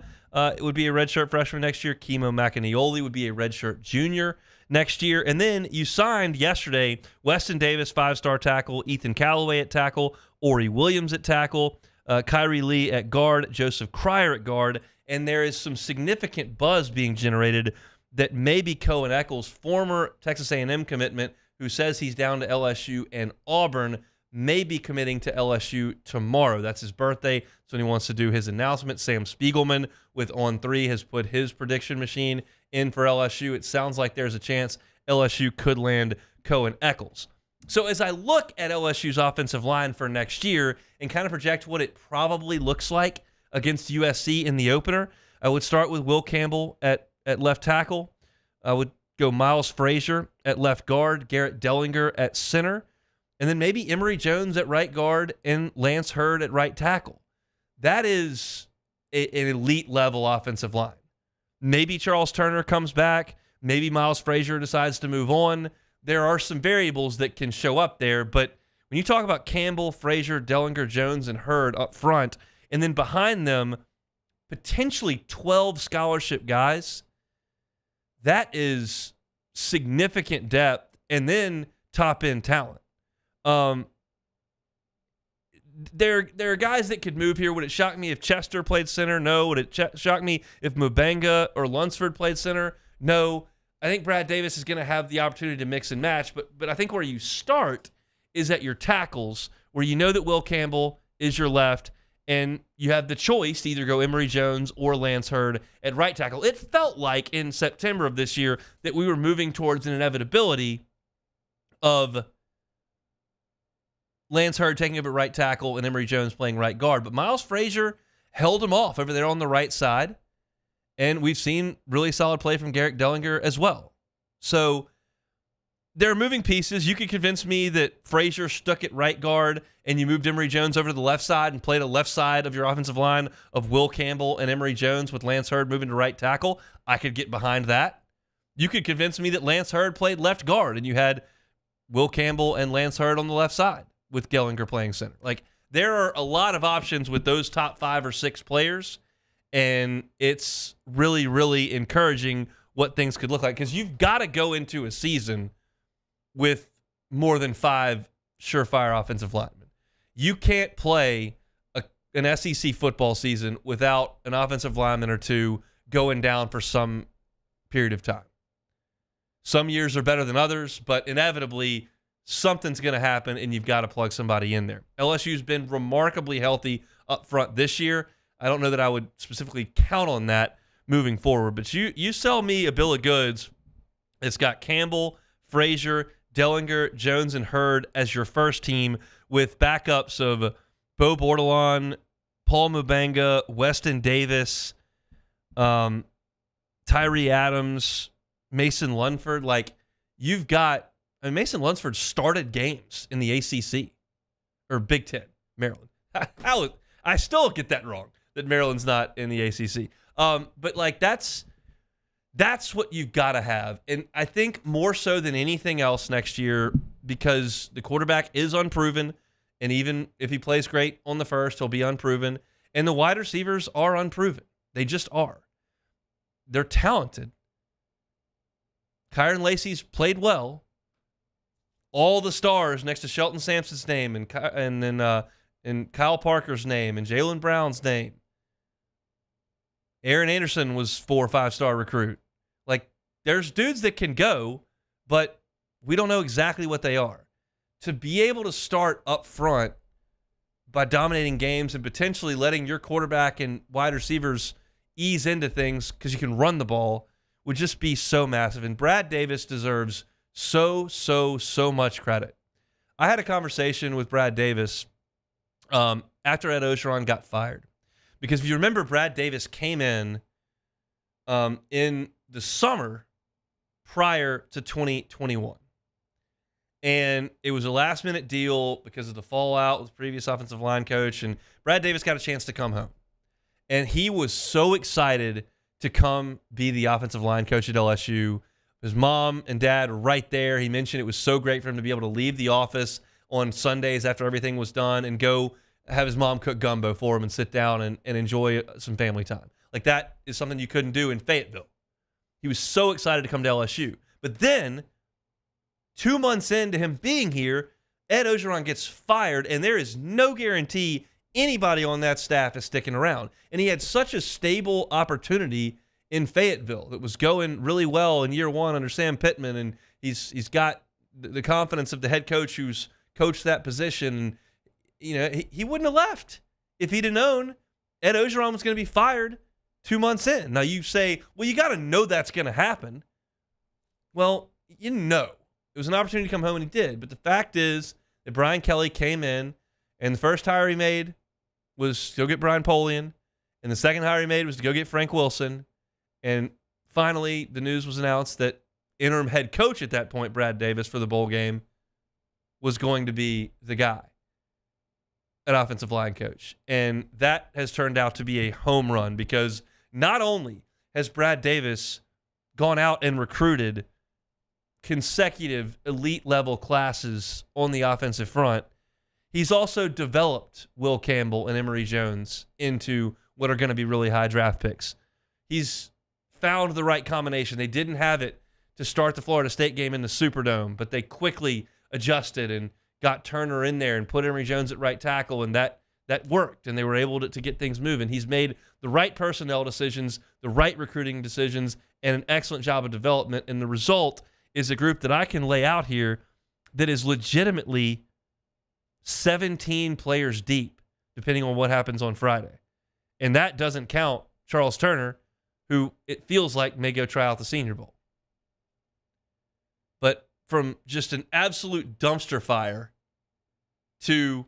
would be a redshirt freshman next year. Kimo Macanioli would be a redshirt junior next year. And then you signed yesterday Weston Davis, 5-star tackle, Ethan Callaway at tackle, Ori Williams at tackle, Kyrie Lee at guard, Joseph Cryer at guard, and there is some significant buzz being generated that maybe Cohen Eccles, former Texas A&M commitment, who says he's down to LSU and Auburn, may be committing to LSU tomorrow. That's his birthday. That's when he wants to do his announcement. Sam Spiegelman with On3 has put his prediction machine in for LSU. It sounds like there's a chance LSU could land Cohen Eccles. So as I look at LSU's offensive line for next year and kind of project what it probably looks like against USC in the opener, I would start with Will Campbell at left tackle. I would go Miles Frazier at left guard, Garrett Dellinger at center, and then maybe Emory Jones at right guard and Lance Hurd at right tackle. That is an elite level offensive line. Maybe Charles Turner comes back. Maybe Miles Frazier decides to move on. there are some variables that can show up there. But when you talk about Campbell, Frazier, Dellinger, Jones, and Hurd up front, and then behind them, potentially 12 scholarship guys, that is significant depth, and then top-end talent. There are guys that could move here. Would it shock me if Chester played center? No. Would it shock me if Mubanga or Lunsford played center? No. I think Brad Davis is going to have the opportunity to mix and match, but I think where you start is at your tackles, where you know that Will Campbell is your left, and you have the choice to either go Emory Jones or Lance Hurd at right tackle. It felt like in September of this year that we were moving towards an inevitability of Lance Hurd taking over right tackle and Emory Jones playing right guard. But Miles Frazier held him off over there on the right side, and we've seen really solid play from Garrett Dellinger as well. So there are moving pieces. You could convince me that Frazier stuck at right guard and you moved Emory Jones over to the left side and played a left side of your offensive line of Will Campbell and Emory Jones with Lance Hurd moving to right tackle. I could get behind that. You could convince me that Lance Hurd played left guard and you had Will Campbell and Lance Hurd on the left side with Dellinger playing center. Like, there are a lot of options with those top 5 or 6 players, and it's really, really encouraging what things could look like, because you've got to go into a season with more than 5 surefire offensive linemen. You can't play an SEC football season without an offensive lineman or 2 going down for some period of time. Some years are better than others, but inevitably something's going to happen, and you've got to plug somebody in there. LSU's been remarkably healthy up front this year. I don't know that I would specifically count on that moving forward, but you sell me a bill of goods. It's got Campbell, Frazier, Dellinger, Jones, and Hurd as your first team, with backups of Bo Bordelon, Paul Mubanga, Weston Davis, Tyree Adams, Mason Lunsford. Like, you've got, I mean, Mason Lunsford started games in the ACC or Big Ten, Maryland. I still get that wrong, that Maryland's not in the ACC. But like, that's what you've got to have. And I think more so than anything else next year, because the quarterback is unproven, and even if he plays great on the first, he'll be unproven. And the wide receivers are unproven. They just are. They're talented. Kyron Lacey's played well. All the stars next to Shelton Sampson's name, and then Kyle Parker's name, and Jaylen Brown's name. Aaron Anderson was 4 or 5-star recruit. Like, there's dudes that can go, but we don't know exactly what they are. To be able to start up front by dominating games and potentially letting your quarterback and wide receivers ease into things because you can run the ball would just be so massive. And Brad Davis deserves so much credit. I had a conversation with Brad Davis after Ed Ogeron got fired. Because if you remember, Brad Davis came in the summer prior to 2021. And it was a last-minute deal because of the fallout with the previous offensive line coach. And Brad Davis got a chance to come home. And he was so excited to come be the offensive line coach at LSU. His mom and dad were right there. He mentioned it was so great for him to be able to leave the office on Sundays after everything was done and go have his mom cook gumbo for him and sit down and enjoy some family time. Like, that is something you couldn't do in Fayetteville. He was so excited to come to LSU. But then, 2 months into him being here, Ed Ogeron gets fired, and there is no guarantee anybody on that staff is sticking around. And he had such a stable opportunity in Fayetteville that was going really well in year 1 under Sam Pittman, and he's got the confidence of the head coach who's coached that position. You know, he wouldn't have left if he'd have known Ed Ogeron was going to be fired 2 months in. Now you say, well, you got to know that's going to happen. Well, you know. It was an opportunity to come home, and he did. But the fact is that Brian Kelly came in, and the first hire he made was to go get Brian Polian, and the second hire he made was to go get Frank Wilson. And finally, the news was announced that interim head coach at that point, Brad Davis, for the bowl game, was going to be the guy, an offensive line coach. And that has turned out to be a home run, because not only has Brad Davis gone out and recruited consecutive elite level classes on the offensive front. He's also developed Will Campbell and Emory Jones into what are going to be really high draft picks. He's found the right combination. They didn't have it to start the Florida State game in the Superdome, but they quickly adjusted and got Turner in there and put Emory Jones at right tackle, and that worked, and they were able to get things moving. He's made the right personnel decisions, the right recruiting decisions, and an excellent job of development, and the result is a group that I can lay out here that is legitimately 17 players deep, depending on what happens on Friday. And that doesn't count Charles Turner, who it feels like may go try out the Senior Bowl. But from just an absolute dumpster fire to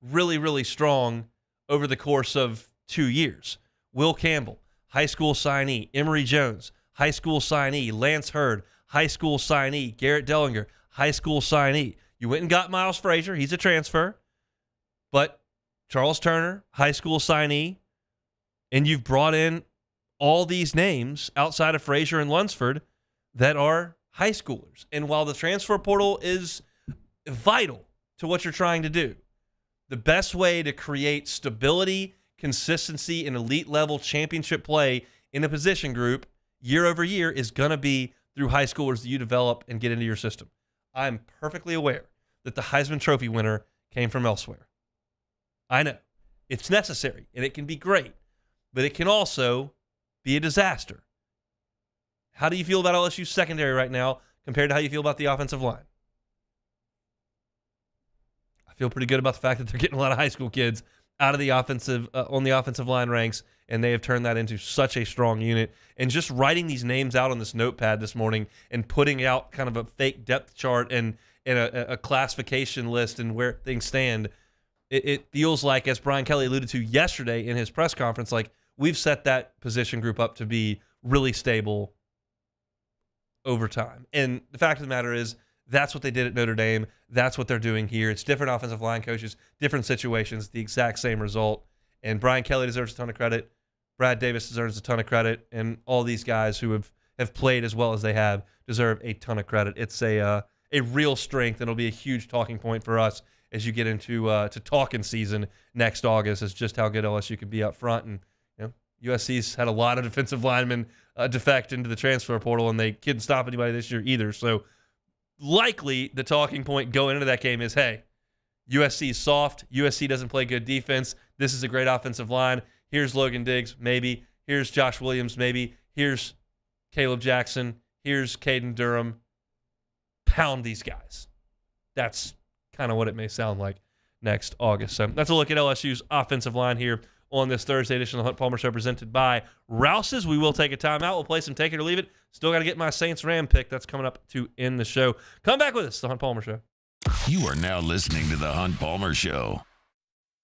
really, really strong over the course of 2 years. Will Campbell, high school signee. Emory Jones, high school signee. Lance Hurd, high school signee. Garrett Dellinger, high school signee. You went and got Miles Frazier. He's a transfer. But Charles Turner, high school signee. And you've brought in all these names outside of Frazier and Lunsford that are high schoolers. And while the transfer portal is vital to what you're trying to do, the best way to create stability, consistency, and elite level championship play in a position group year over year is going to be through high schoolers that you develop and get into your system. I'm perfectly aware that the Heisman Trophy winner came from elsewhere. I know. It's necessary, and it can be great, but it can also be a disaster. How do you feel about LSU's secondary right now compared to how you feel about the offensive line? I feel pretty good about the fact that they're getting a lot of high school kids out of the offensive on the offensive line ranks, and they have turned that into such a strong unit. And just writing these names out on this notepad this morning and putting out kind of a fake depth chart and a classification list and where things stand, it feels like, as Brian Kelly alluded to yesterday in his press conference, like we've set that position group up to be really stable over time. And the fact of the matter is, that's what they did at Notre Dame. That's what they're doing here. It's different offensive line coaches, different situations, the exact same result. And Brian Kelly deserves a ton of credit. Brad Davis deserves a ton of credit. And all these guys who have played as well as they have deserve a ton of credit. It's a real strength, and it'll be a huge talking point for us as you get into to talking season next August, is just how good LSU could be up front. And USC's had a lot of defensive linemen defect into the transfer portal, and they couldn't stop anybody this year either. So likely the talking point going into that game is, hey, USC's soft. USC doesn't play good defense. This is a great offensive line. Here's Logan Diggs, maybe. Here's Josh Williams, maybe. Here's Caleb Jackson. Here's Caden Durham. Pound these guys. That's kind of what it may sound like next August. So that's a look at LSU's offensive line here on this Thursday edition of the Hunt Palmer Show, presented by Rouse's. We will take a timeout. We'll play some Take It or Leave It. Still got to get my Saints-Ram pick. That's coming up to end the show. Come back with us, the Hunt Palmer Show. You are now listening to the Hunt Palmer Show.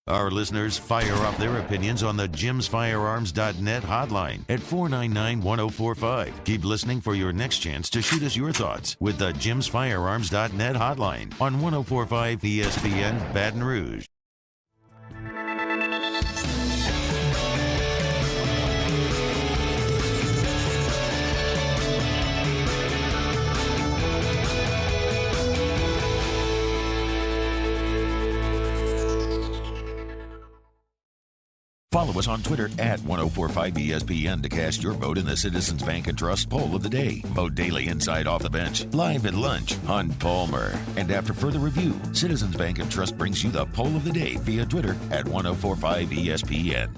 Our listeners fire off their opinions on the jimsfirearms.net hotline at 499-1045. Keep listening for your next chance to shoot us your thoughts with the jimsfirearms.net hotline on 1045 ESPN Baton Rouge. Follow us on Twitter at 1045ESPN to cast your vote in the Citizens Bank and Trust Poll of the Day. Vote daily inside Off the Bench, live at lunch, Hunt Palmer. And after further review, Citizens Bank and Trust brings you the Poll of the Day via Twitter at 1045ESPN.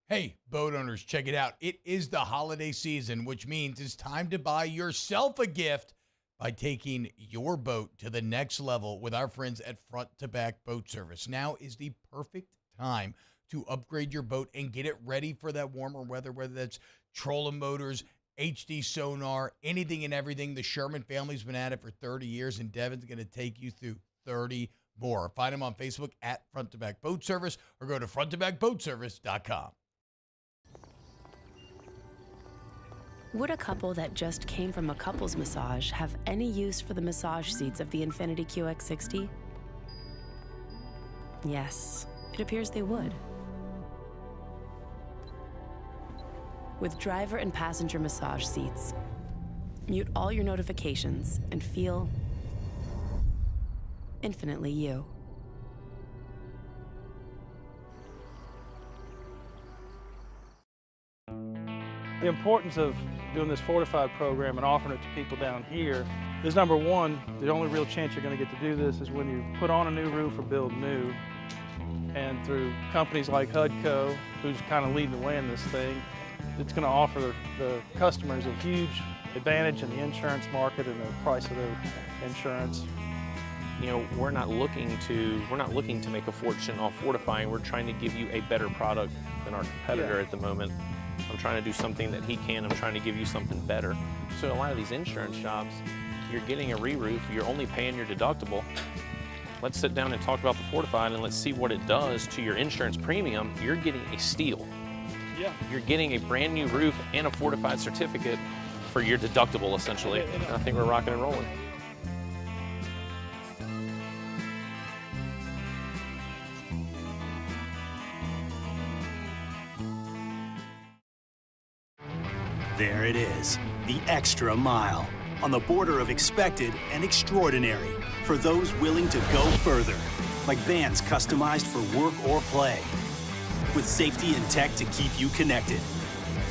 Hey, boat owners, check it out. It is the holiday season, which means it's time to buy yourself a gift by taking your boat to the next level with our friends at Front to Back Boat Service. Now is the perfect time to upgrade your boat and get it ready for that warmer weather, whether that's trolling motors, HD sonar, anything and everything. The Sherman family's been at it for 30 years, and Devin's going to take you through 30 more. Find him on Facebook at Front to Back Boat Service, or go to fronttobackboatservice.com. Would a couple that just came from a couples massage have any use for the massage seats of the Infiniti QX60? Yes, it appears they would. With driver and passenger massage seats, Mute all your notifications and feel infinitely you. The importance of doing this Fortified program and offering it to people down here is, number one, the only real chance you're going to get to do this is when you put on a new roof or build new. And through companies like HUDCO, who's kind of leading the way in this thing, it's going to offer the customers a huge advantage in the insurance market and the price of their insurance. You know, we're not looking to make a fortune off fortifying. We're trying to give you a better product than our competitor at the moment. I'm trying to do something that he can. I'm trying to give you something better. So a lot of these insurance jobs, you're getting a re-roof, you're only paying your deductible. Let's sit down and talk about the Fortified and let's see what it does to your insurance premium. You're getting a steal. Yeah. You're getting a brand new roof and a Fortified certificate for your deductible, essentially. And I think we're rocking and rolling. There it is, the extra mile, on the border of expected and extraordinary, for those willing to go further, like vans customized for work or play, with safety and tech to keep you connected,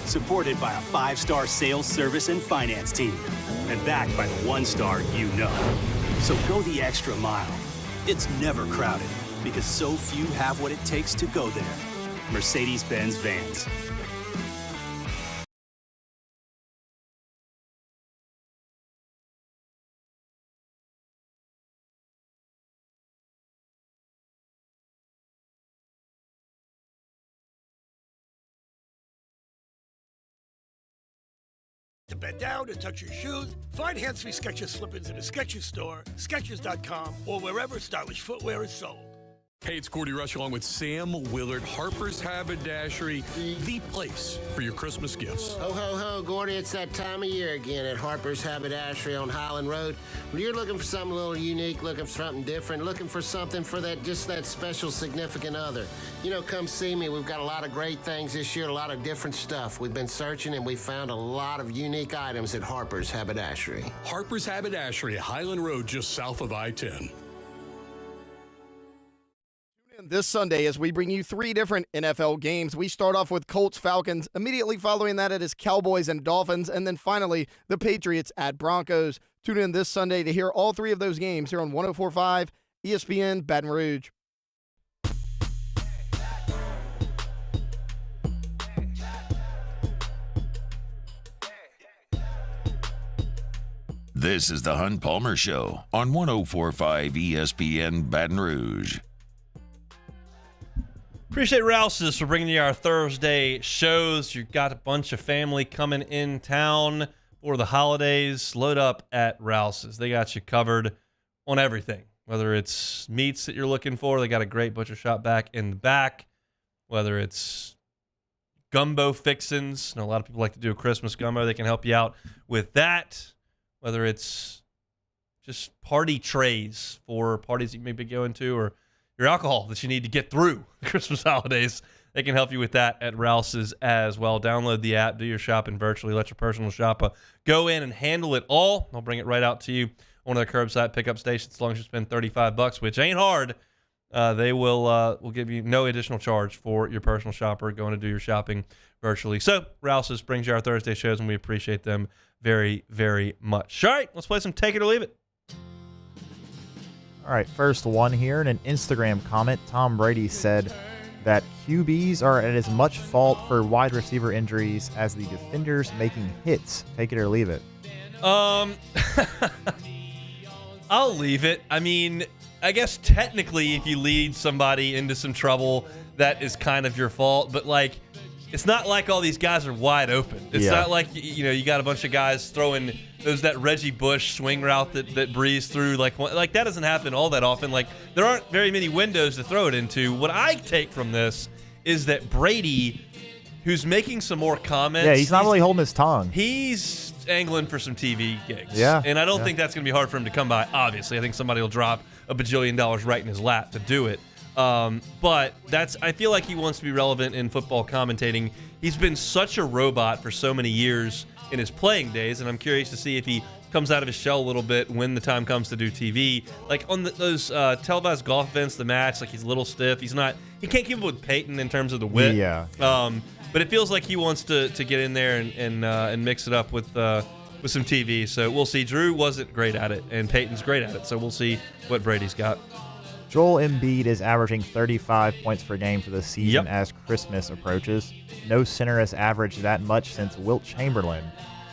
supported by a 5-star sales, service, and finance team, and backed by the 1-star you know. So go the extra mile. It's never crowded, because so few have what it takes to go there. Mercedes-Benz Vans. To bed down and touch your shoes, find hands-free Skechers slip-ins in a Skechers store, Skechers.com, or wherever stylish footwear is sold. Hey, it's Gordy Rush along with Sam Willard, Harper's Haberdashery, the place for your Christmas gifts. Ho, ho, ho, Gordy, it's that time of year again at Harper's Haberdashery on Highland Road. When you're looking for something a little unique, looking for something different, looking for something for that special significant other, come see me. We've got a lot of great things this year, a lot of different stuff. We've been searching and we found a lot of unique items at Harper's Haberdashery. Harper's Haberdashery, Highland Road, just south of I-10. This Sunday as we bring you 3 different NFL games. We start off with Colts-Falcons. Immediately following that, it is Cowboys and Dolphins. And then finally, the Patriots at Broncos. Tune in this Sunday to hear all 3 of those games here on 104.5 ESPN Baton Rouge. This is the Hunt Palmer Show on 104.5 ESPN Baton Rouge. Appreciate Rouse's for bringing you our Thursday shows. You've got a bunch of family coming in town for the holidays. Load up at Rouse's. They got you covered on everything. Whether it's meats that you're looking for, they got a great butcher shop back in the back. Whether it's gumbo fixins, a lot of people like to do a Christmas gumbo. They can help you out with that. Whether it's just party trays for parties that you may be going to, or your alcohol that you need to get through the Christmas holidays, they can help you with that at Rouse's as well. Download the app, do your shopping virtually, let your personal shopper go in and handle it all. They'll bring it right out to you on their curbside pickup stations as long as you spend $35, which ain't hard. They will give you no additional charge for your personal shopper going to do your shopping virtually. So Rouse's brings you our Thursday shows, and we appreciate them very, very much. All right, let's play some Take It or Leave It. All right, first one here in an Instagram comment. Tom Brady said that QBs are at as much fault for wide receiver injuries as the defenders making hits. Take it or leave it. I'll leave it. I mean, I guess technically if you lead somebody into some trouble, that is kind of your fault. But, it's not like all these guys are wide open. It's not like, you got a bunch of guys throwing that Reggie Bush swing route that breezed through. Like that doesn't happen all that often. There aren't very many windows to throw it into. What I take from this is that Brady, who's making some more comments. Yeah, he's not really holding his tongue. He's angling for some TV gigs. Yeah. And I don't think that's going to be hard for him to come by, obviously. I think somebody will drop $1 bajillion right in his lap to do it. But I feel like he wants to be relevant in football commentating. He's been such a robot for so many years in his playing days, and I'm curious to see if he comes out of his shell a little bit when the time comes to do TV. Like on those televised golf events, the match, like he's a little stiff. He can't keep up with Peyton in terms of the wit. Yeah. But it feels like he wants to get in there and mix it up with some TV. So we'll see. Drew wasn't great at it, and Peyton's great at it. So we'll see what Brady's got. Joel Embiid is averaging 35 points per game for the season as Christmas approaches. No center has averaged that much since Wilt Chamberlain.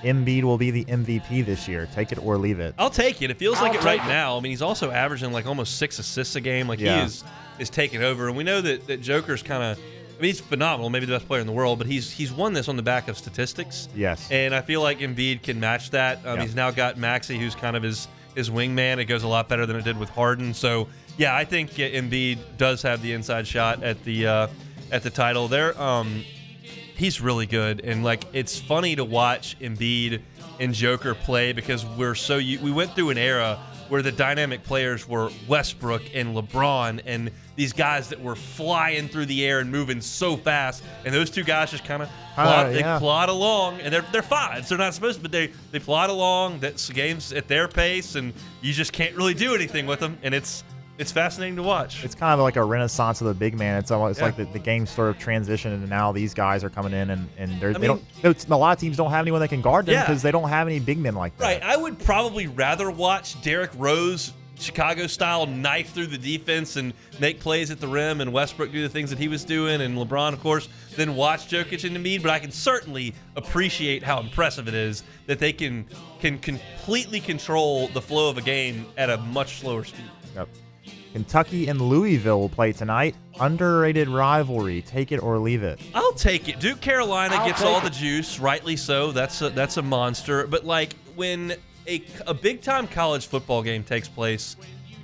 Embiid will be the MVP this year. Take it or leave it. I'll take it. It feels like it right now. I mean, he's also averaging like almost 6 assists a game. Like he is taking over. And we know that Joker's kind of, I mean, he's phenomenal, maybe the best player in the world, but he's won this on the back of statistics. Yes. And I feel like Embiid can match that. He's now got Maxey, who's kind of his wingman. It goes a lot better than it did with Harden. So, yeah, I think Embiid does have the inside shot at the title. He's really good, and like it's funny to watch Embiid and Joker play because we went through an era where the dynamic players were Westbrook and LeBron and these guys that were flying through the air and moving so fast, and those two guys just kind of plod along, and they're fine. They're not supposed to, but they plod along. That's games at their pace, and you just can't really do anything with them, and it's fascinating to watch. It's kind of like a renaissance of the big man. It's almost like the game sort of transitioned, and now these guys are coming in, and a lot of teams don't have anyone that can guard them because they don't have any big men like that. Right. I would probably rather watch Derrick Rose, Chicago-style, knife through the defense and make plays at the rim, and Westbrook do the things that he was doing, and LeBron, of course, than watch Jokic and Embiid. But I can certainly appreciate how impressive it is that they can completely control the flow of a game at a much slower speed. Yep. Kentucky and Louisville will play tonight. Underrated rivalry. Take it or leave it. I'll take it. Duke Carolina gets all the juice, rightly so. That's a monster. But like when a big time college football game takes place,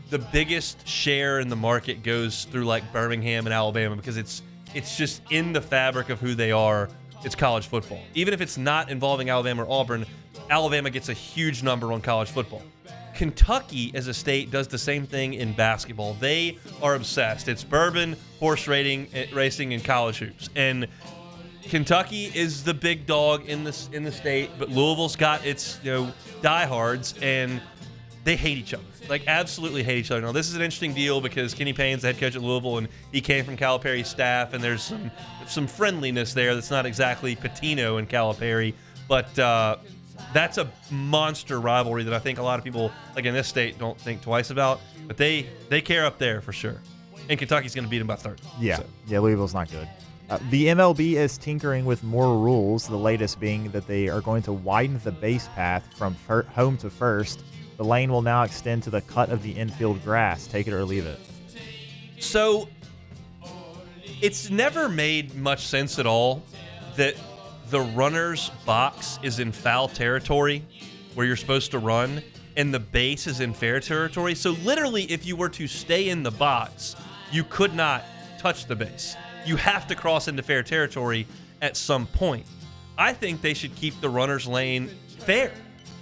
the biggest share in the market goes through like Birmingham and Alabama because it's just in the fabric of who they are. It's college football. Even if it's not involving Alabama or Auburn, Alabama gets a huge number on college football. Kentucky as a state does the same thing in basketball. They are obsessed. It's bourbon, horse racing, and college hoops. And Kentucky is the big dog in the state, but Louisville's got its diehards, and they hate each other. Like absolutely hate each other. Now this is an interesting deal because Kenny Payne's the head coach at Louisville, and he came from Calipari's staff, and there's some friendliness there that's not exactly Patino and Calipari, but. That's a monster rivalry that I think a lot of people, like in this state, don't think twice about. But they care up there for sure. And Kentucky's going to beat them by 30. Yeah, Louisville's not good. The MLB is tinkering with more rules, the latest being that they are going to widen the base path from home to first. The lane will now extend to the cut of the infield grass. Take it or leave it. So it's never made much sense at all that the runner's box is in foul territory where you're supposed to run, and the base is in fair territory. So literally, if you were to stay in the box, you could not touch the base. You have to cross into fair territory at some point. I think they should keep the runner's lane fair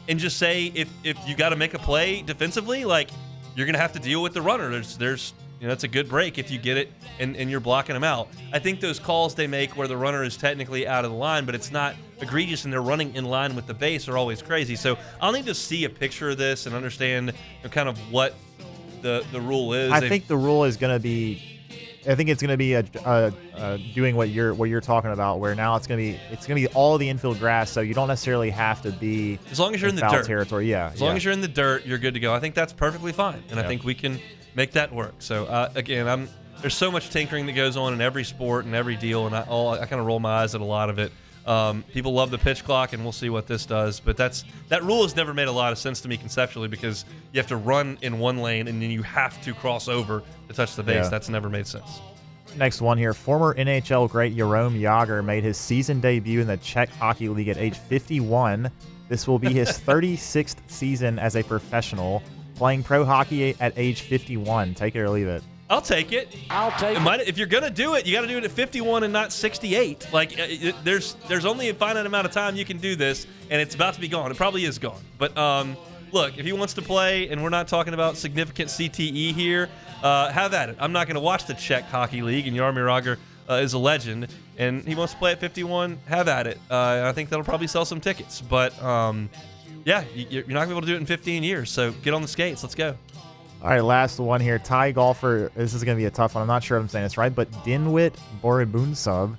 and just say if you got to make a play defensively, like you're going to have to deal with the runner. There's that's a good break if you get it and you're blocking them out. I think those calls they make where the runner is technically out of the line, but it's not egregious and they're running in line with the base are always crazy. So I'll need to see a picture of this and understand kind of what the rule is. I think the rule is going to be, I think it's going to be doing what you're talking about, where now it's going to be all the infield grass, so you don't necessarily have to be as long as you're in the foul dirt territory. Yeah, as long as you're in the dirt, you're good to go. I think that's perfectly fine, and I think we can make that work. So again, there's so much tinkering that goes on in every sport and every deal, and I kind of roll my eyes at a lot of it. People love the pitch clock, and we'll see what this does. But that rule has never made a lot of sense to me conceptually because you have to run in one lane and then you have to cross over to touch the base. Yeah. That's never made sense. Next one here. Former NHL great Jaromir Jagr made his season debut in the Czech Hockey League at age 51. This will be his 36th season as a professional, playing pro hockey at age 51. Take it or leave it. I'll take it. If you're gonna do it, you got to do it at 51 and not 68. Like there's only a finite amount of time you can do this, and it's about to be gone. It probably is gone, but look, if he wants to play, and we're not talking about significant CTE here, have at it. I'm not going to watch the Czech Hockey League, and Jaromír Jágr is a legend, and he wants to play at 51. Have at it. I think that'll probably sell some tickets. But, yeah, you're not going to be able to do it in 15 years, so get on the skates. Let's go. All right, last one here. Thai golfer. This is going to be a tough one. I'm not sure if I'm saying this right, but Dinwit Boribunsub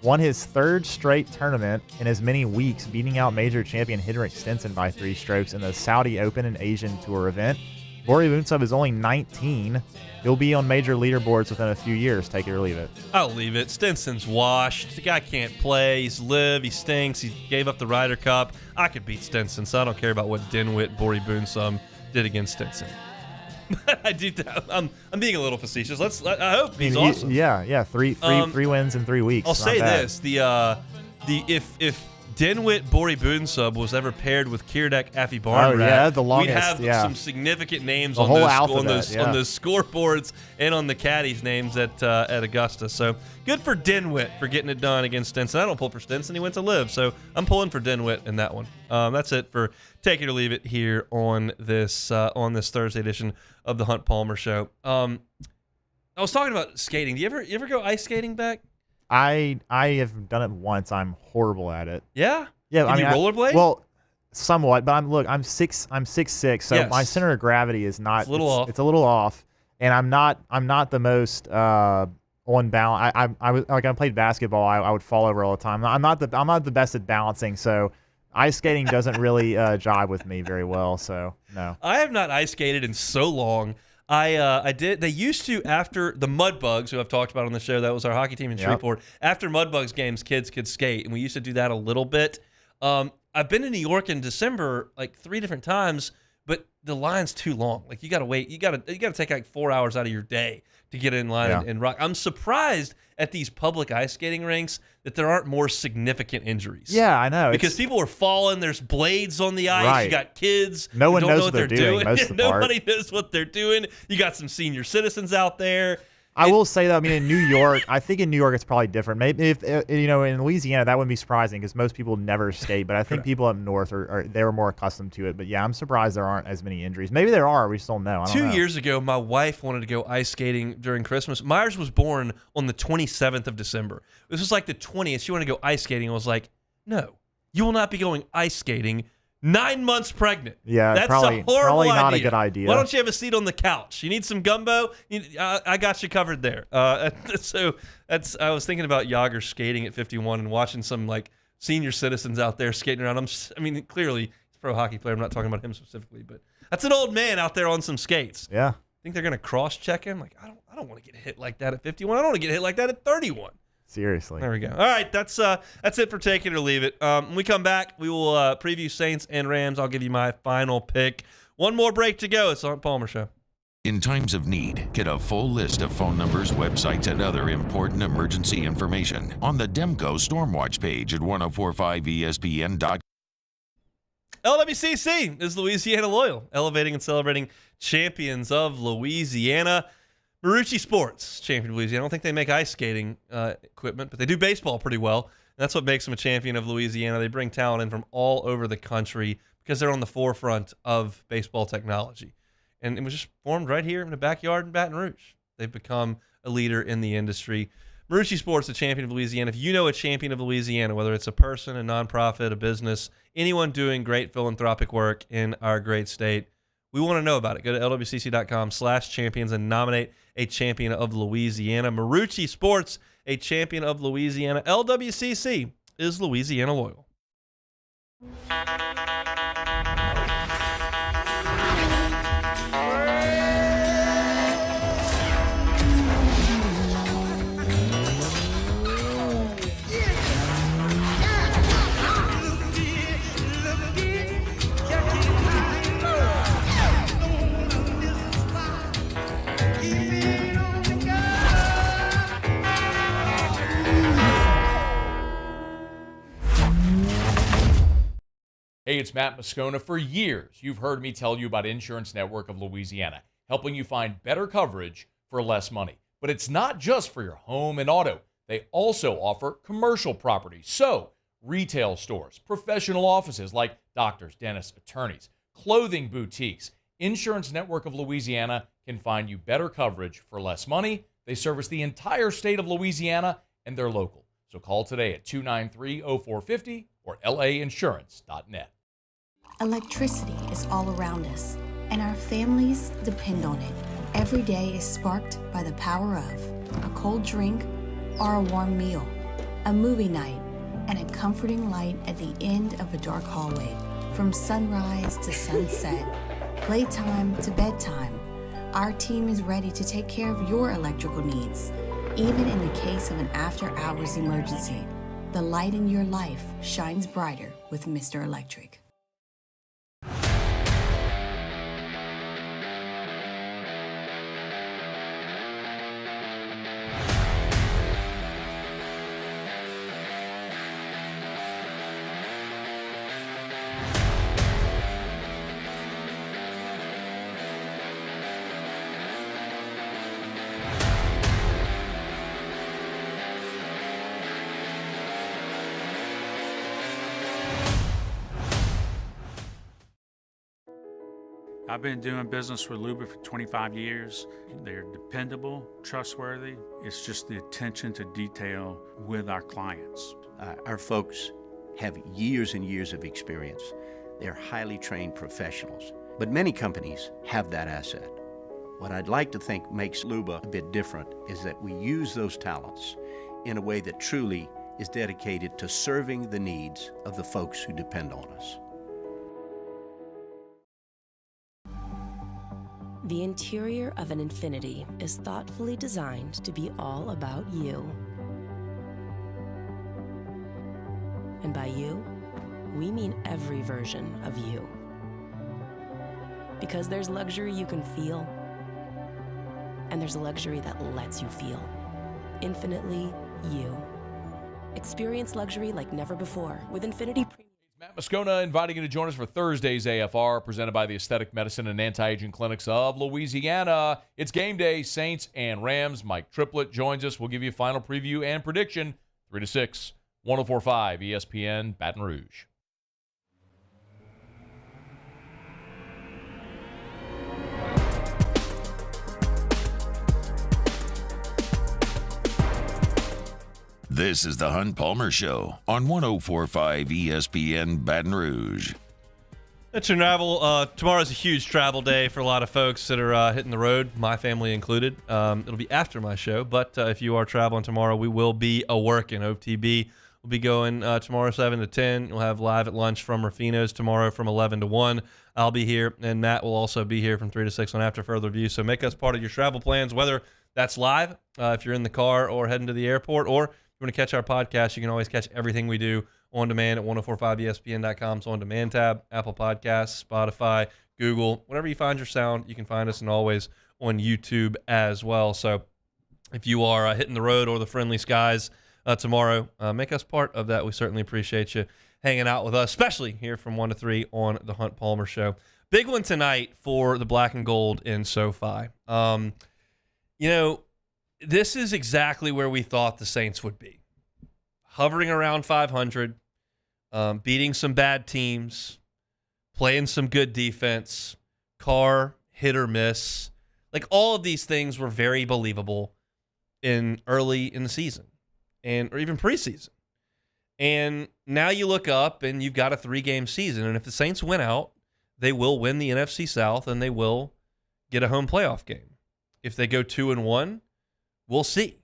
won his third straight tournament in as many weeks, beating out major champion Henrik Stenson by 3 strokes in the Saudi Open and Asian Tour event. Boribunsub is only 19. He'll be on major leaderboards within a few years. Take it or leave it. I'll leave it. Stenson's washed. The guy can't play. He's live. He stinks. He gave up the Ryder Cup. I could beat Stenson, so I don't care about what Dinwit Boribunsub did against Stenson. I do. I'm being a little facetious. I hope he's awesome. Yeah. Three wins in 3 weeks. I'll say this: if Dinwit Boribunsub was ever paired with Kirdek Afibarnrat, we'd have some significant names on those scoreboards and on the caddies' names at Augusta. So good for Dinwit for getting it done against Stenson. I don't pull for Stenson; he went to live, so I'm pulling for Dinwit in that one. That's it for Take It or Leave It here on this Thursday edition of the Hunt Palmer Show. I was talking about skating. Do you ever go ice skating back? I have done it once. I'm horrible at it. Yeah? Yeah. Can you rollerblade? Well, somewhat, but I'm 6'6", so my center of gravity is not. It's a little off. It's a little off, and I'm not the most on balance. I played basketball. I would fall over all the time. I'm not the best at balancing, so ice skating doesn't really jive with me very well. So no. I have not ice skated in so long. I did. They used to, after the Mudbugs, who I've talked about on the show, that was our hockey team in Shreveport. After Mudbugs games, kids could skate, and we used to do that a little bit. I've been in New York in December like 3 different times, but the line's too long. Like you got to wait. You got to take like 4 hours out of your day to get in line and rock. I'm surprised at these public ice skating rinks that there aren't more significant injuries. Yeah, I know. Because people are falling. There's blades on the ice. Right. You got kids. No one who don't knows know what they're doing. Most of the Nobody knows what they're doing. You got some senior citizens out there. I will say that, in New York, I think in New York it's probably different. Maybe if in Louisiana that wouldn't be surprising because most people never skate. But I think people up north they're more accustomed to it. But yeah, I'm surprised there aren't as many injuries. Maybe there are. We just don't know. I don't know. 2 years ago, my wife wanted to go ice skating during Christmas. Myers was born on the 27th of December. This was like the 20th. She wanted to go ice skating. I was like, no, you will not be going ice skating 9 months pregnant. Yeah, that's probably a horrible idea. Not a good idea. Why don't you have a seat on the couch? You need some gumbo? I got you covered there. So I was thinking about Jágr skating at 51 and watching some like senior citizens out there skating around. Clearly he's a pro hockey player. I'm not talking about him specifically, but that's an old man out there on some skates. Yeah. Think they're gonna cross-check him? Like I don't want to get hit like that at 51. I don't want to get hit like that at 31. Seriously. There we go. All right, that's it for Take It or Leave It. When we come back, we will preview Saints and Rams. I'll give you my final pick. One more break to go. It's the Hunt Palmer Show. In times of need, get a full list of phone numbers, websites, and other important emergency information on the Demco Stormwatch page at 1045ESPN.com. LWCC is Louisiana Loyal, elevating and celebrating champions of Louisiana. Marucci Sports, champion of Louisiana. I don't think they make ice skating equipment, but they do baseball pretty well. And that's what makes them a champion of Louisiana. They bring talent in from all over the country because they're on the forefront of baseball technology. And it was just formed right here in the backyard in Baton Rouge. They've become a leader in the industry. Marucci Sports, the champion of Louisiana. If you know a champion of Louisiana, whether it's a person, a nonprofit, a business, anyone doing great philanthropic work in our great state, we want to know about it. Go to lwcc.com/champions and nominate a champion of Louisiana. Marucci Sports, a champion of Louisiana. LWCC is Louisiana Loyal. Hey, it's Matt Moscona. For years, you've heard me tell you about Insurance Network of Louisiana, helping you find better coverage for less money. But it's not just for your home and auto. They also offer commercial property. So retail stores, professional offices like doctors, dentists, attorneys, clothing boutiques. Insurance Network of Louisiana can find you better coverage for less money. They service the entire state of Louisiana, and they're local. So call today at 293-0450 or lainsurance.net. Electricity is all around us, and our families depend on it. Every day is sparked by the power of a cold drink or a warm meal, a movie night, and a comforting light at the end of a dark hallway. From sunrise to sunset, playtime to bedtime, our team is ready to take care of your electrical needs. Even in the case of an after-hours emergency, the light in your life shines brighter with Mr. Electric. I've been doing business with Luba for 25 years. They're dependable, trustworthy. It's just the attention to detail with our clients. Our folks have years and years of experience. They're highly trained professionals, but many companies have that asset. What I'd like to think makes Luba a bit different is that we use those talents in a way that truly is dedicated to serving the needs of the folks who depend on us. The interior of an Infiniti is thoughtfully designed to be all about you. And by you, we mean every version of you. Because there's luxury you can feel, and there's luxury that lets you feel. Infinitely you. Experience luxury like never before with Infiniti Premium. Matt Moscona inviting you to join us for Thursday's AFR, presented by the Aesthetic Medicine and Anti-Aging Clinics of Louisiana. It's game day, Saints and Rams. Mike Triplett joins us. We'll give you a final preview and prediction, 3 to 6, 104.5 ESPN, Baton Rouge. This is the Hunt Palmer Show on 104.5 ESPN Baton Rouge. That's your travel. Tomorrow's a huge travel day for a lot of folks that are hitting the road, my family included. It'll be after my show, but if you are traveling tomorrow, we will be a-working. OTB will be going tomorrow 7 to 10. You'll have live at lunch from Rufino's tomorrow from 11 to 1. I'll be here, and Matt will also be here from 3 to 6 on After Further Review. So make us part of your travel plans, whether that's live, if you're in the car or heading to the airport, or you want to catch our podcast, you can always catch everything we do on demand at 1045ESPN.com's on demand tab, Apple Podcasts, Spotify, Google, wherever you find your sound, you can find us, and always on YouTube as well. So if you are hitting the road or the friendly skies tomorrow, make us part of that. We certainly appreciate you hanging out with us, especially here from 1 to 3 on the Hunt Palmer Show. Big one tonight for the black and gold in SoFi. This is exactly where we thought the Saints would be. Hovering around 500, beating some bad teams, playing some good defense, Carr, hit or miss. Like, all of these things were very believable early in the season or even preseason. And now you look up and you've got a 3-game season. And if the Saints win out, they will win the NFC South and they will get a home playoff game. If they go 2-1, we'll see.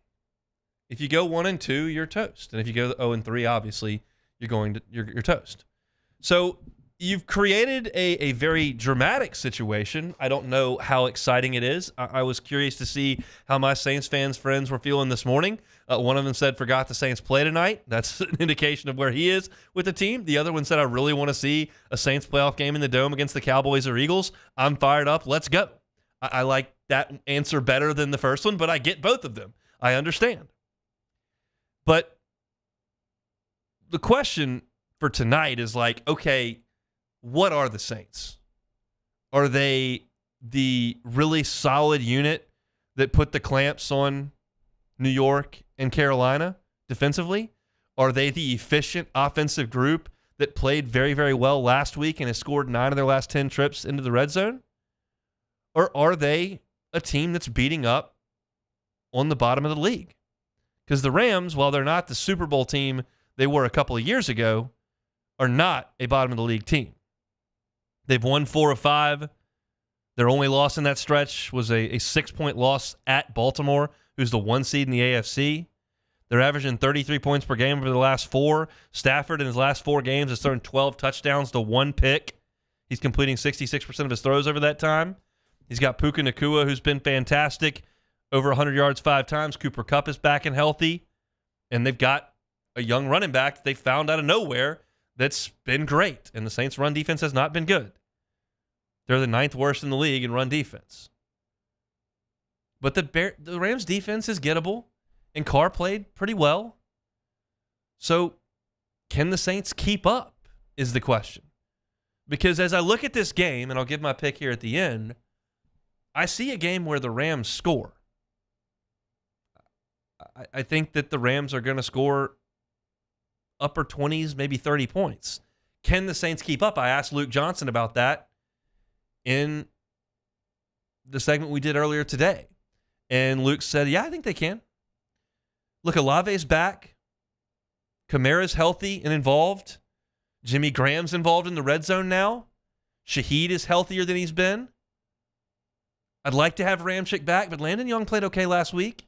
If you go 1-2, you're toast. And if you go 0-3, obviously, you're toast. So you've created a very dramatic situation. I don't know how exciting it is. I was curious to see how my Saints fans friends were feeling this morning. One of them said, forgot the Saints play tonight. That's an indication of where he is with the team. The other one said, I really want to see a Saints playoff game in the Dome against the Cowboys or Eagles. I'm fired up. Let's go. I like that answer better than the first one, but I get both of them. I understand. But the question for tonight is like, okay, what are the Saints? Are they the really solid unit that put the clamps on New York and Carolina defensively? Are they the efficient offensive group that played very, very well last week and has scored 9 of their last 10 trips into the red zone? Or are they a team that's beating up on the bottom of the league? Because the Rams, while they're not the Super Bowl team they were a couple of years ago, are not a bottom of the league team. They've won 4 of 5. Their only loss in that stretch was a 6-point loss at Baltimore, who's the 1 seed in the AFC. They're averaging 33 points per game over the last 4. Stafford in his last 4 games has thrown 12 touchdowns to 1 pick. He's completing 66% of his throws over that time. He's got Puka Nacua, who's been fantastic, over 100 yards 5 times. Cooper Kupp is back and healthy. And they've got a young running back that they found out of nowhere that's been great. And the Saints' run defense has not been good. They're the 9th worst in the league in run defense. But the Rams' defense is gettable, and Carr played pretty well. So can the Saints keep up is the question. Because as I look at this game, and I'll give my pick here at the end, I see a game where the Rams score. I think that the Rams are going to score upper 20s, maybe 30 points. Can the Saints keep up? I asked Luke Johnson about that in the segment we did earlier today. And Luke said, yeah, I think they can. Look, Olave's back. Kamara's healthy and involved. Jimmy Graham's involved in the red zone now. Shaheed is healthier than he's been. I'd like to have Ramczyk back, but Landon Young played okay last week.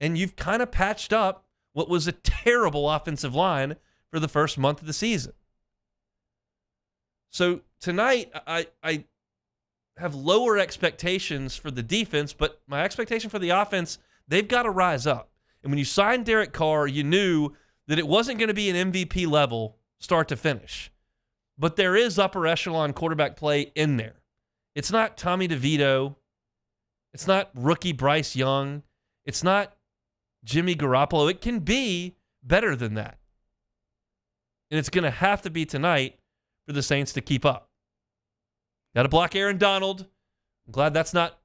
And you've kind of patched up what was a terrible offensive line for the first month of the season. So tonight, I have lower expectations for the defense, but my expectation for the offense, they've got to rise up. And when you signed Derek Carr, you knew that it wasn't going to be an MVP level start to finish. But there is upper echelon quarterback play in there. It's not Tommy DeVito. It's not rookie Bryce Young. It's not Jimmy Garoppolo. It can be better than that. And it's going to have to be tonight for the Saints to keep up. Got to block Aaron Donald. I'm glad that's not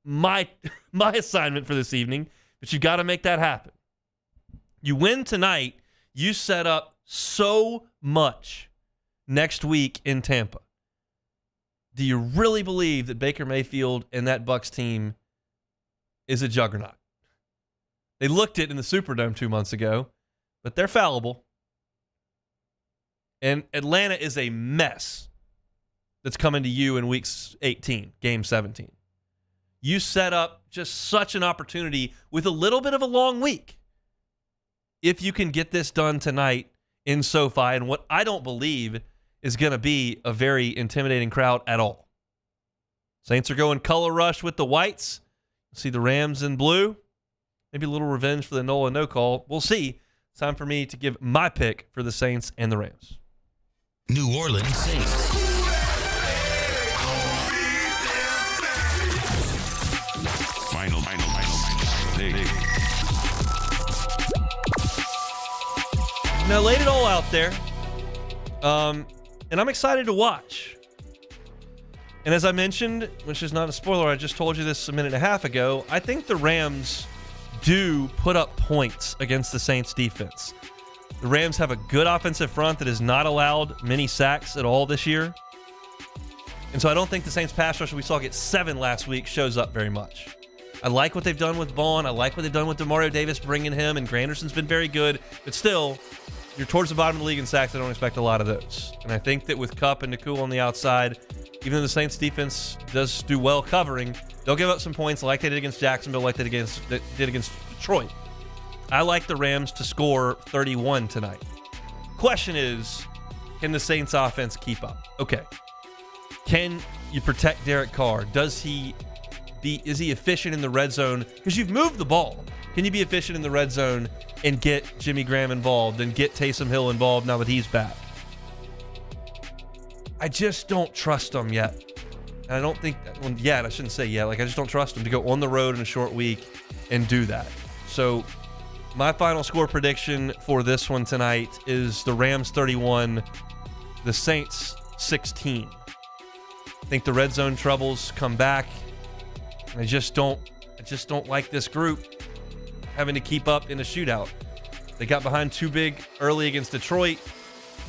my assignment for this evening, but you've got to make that happen. You win tonight, you set up so much next week in Tampa. Do you really believe that Baker Mayfield and that Bucs team is a juggernaut? They looked it in the Superdome 2 months ago, but they're fallible. And Atlanta is a mess that's coming to you in week 18, game 17. You set up just such an opportunity with a little bit of a long week. If you can get this done tonight in SoFi, and what I don't believe is going to be a very intimidating crowd at all. Saints are going color rush with the whites. See the Rams in blue. Maybe a little revenge for the Nola no call. We'll see. It's time for me to give my pick for the Saints and the Rams. New Orleans Saints. Final pick. Now, laid it all out there. And I'm excited to watch. And as I mentioned, which is not a spoiler, I just told you this a minute and a half ago, I think the Rams do put up points against the Saints defense. The Rams have a good offensive front that has not allowed many sacks at all this year. And so I don't think the Saints pass rush we saw get 7 last week shows up very much. I like what they've done with Vaughn. I like what they've done with DeMario Davis bringing him, and Granderson's been very good. But still, you're towards the bottom of the league in sacks. I don't expect a lot of those. And I think that with Kupp and Nacua on the outside, even though the Saints defense does do well covering, they'll give up some points like they did against Jacksonville, like they did against Detroit. I like the Rams to score 31 tonight. Question is, can the Saints offense keep up? Okay. Can you protect Derek Carr? Is he efficient in the red zone? Because you've moved the ball. Can you be efficient in the red zone and get Jimmy Graham involved and get Taysom Hill involved now that he's back? I just don't trust them yet. And I don't think, yet, I shouldn't say yet. I just don't trust them to go on the road in a short week and do that. So my final score prediction for this one tonight is the Rams 31, the Saints 16. I think the red zone troubles come back. I just don't like this group having to keep up in a shootout. They got behind too big early against Detroit.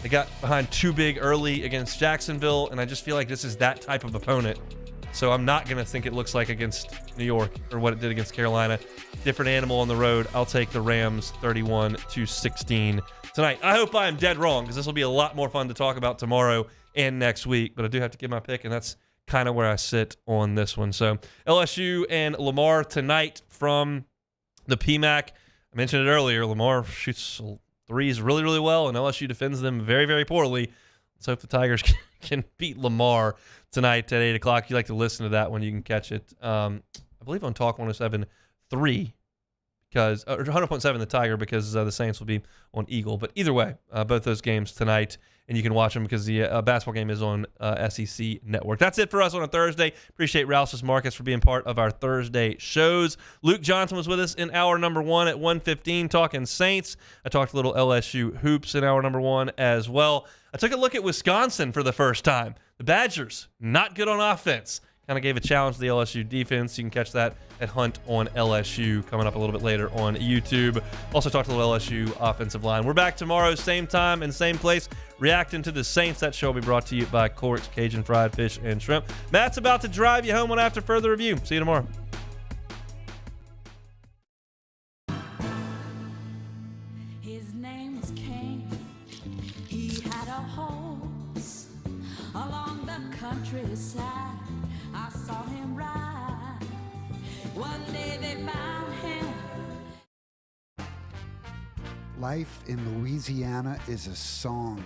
They got behind too big early against Jacksonville, and I just feel like this is that type of opponent. So I'm not going to think it looks like against New York or what it did against Carolina. Different animal on the road. I'll take the Rams 31-16 tonight. I hope I am dead wrong, because this will be a lot more fun to talk about tomorrow and next week. But I do have to give my pick, and that's kind of where I sit on this one. So LSU and Lamar tonight from the PMAC. I mentioned it earlier. Lamar shoots threes really, really well, and LSU defends them very, very poorly. Let's hope the Tigers can beat Lamar tonight at 8 o'clock. If you like to listen to that one, you can catch it, I believe, on Talk 107.3, because, or 100.7 the Tiger, because the Saints will be on Eagle. But either way, both those games tonight, and you can watch them because the basketball game is on SEC Network. That's it for us on a Thursday. Appreciate Rouse's Marcus for being part of our Thursday shows. Luke Johnson was with us in hour number 1 at 1:15 talking Saints. I talked a little LSU hoops in hour number 1 as well. I took a look at Wisconsin for the first time. The Badgers, not good on offense. Kind of gave a challenge to the LSU defense. You can catch that at Hunt on LSU coming up a little bit later on YouTube. Also talked a little LSU offensive line. We're back tomorrow, same time and same place, reacting to the Saints. That show will be brought to you by Cork's Cajun Fried Fish and Shrimp. Matt's about to drive you home on After Further Review. See you tomorrow. His name was Cain. He had a horse along the countryside. I saw him ride. One day they found him. Life in Louisiana is a song.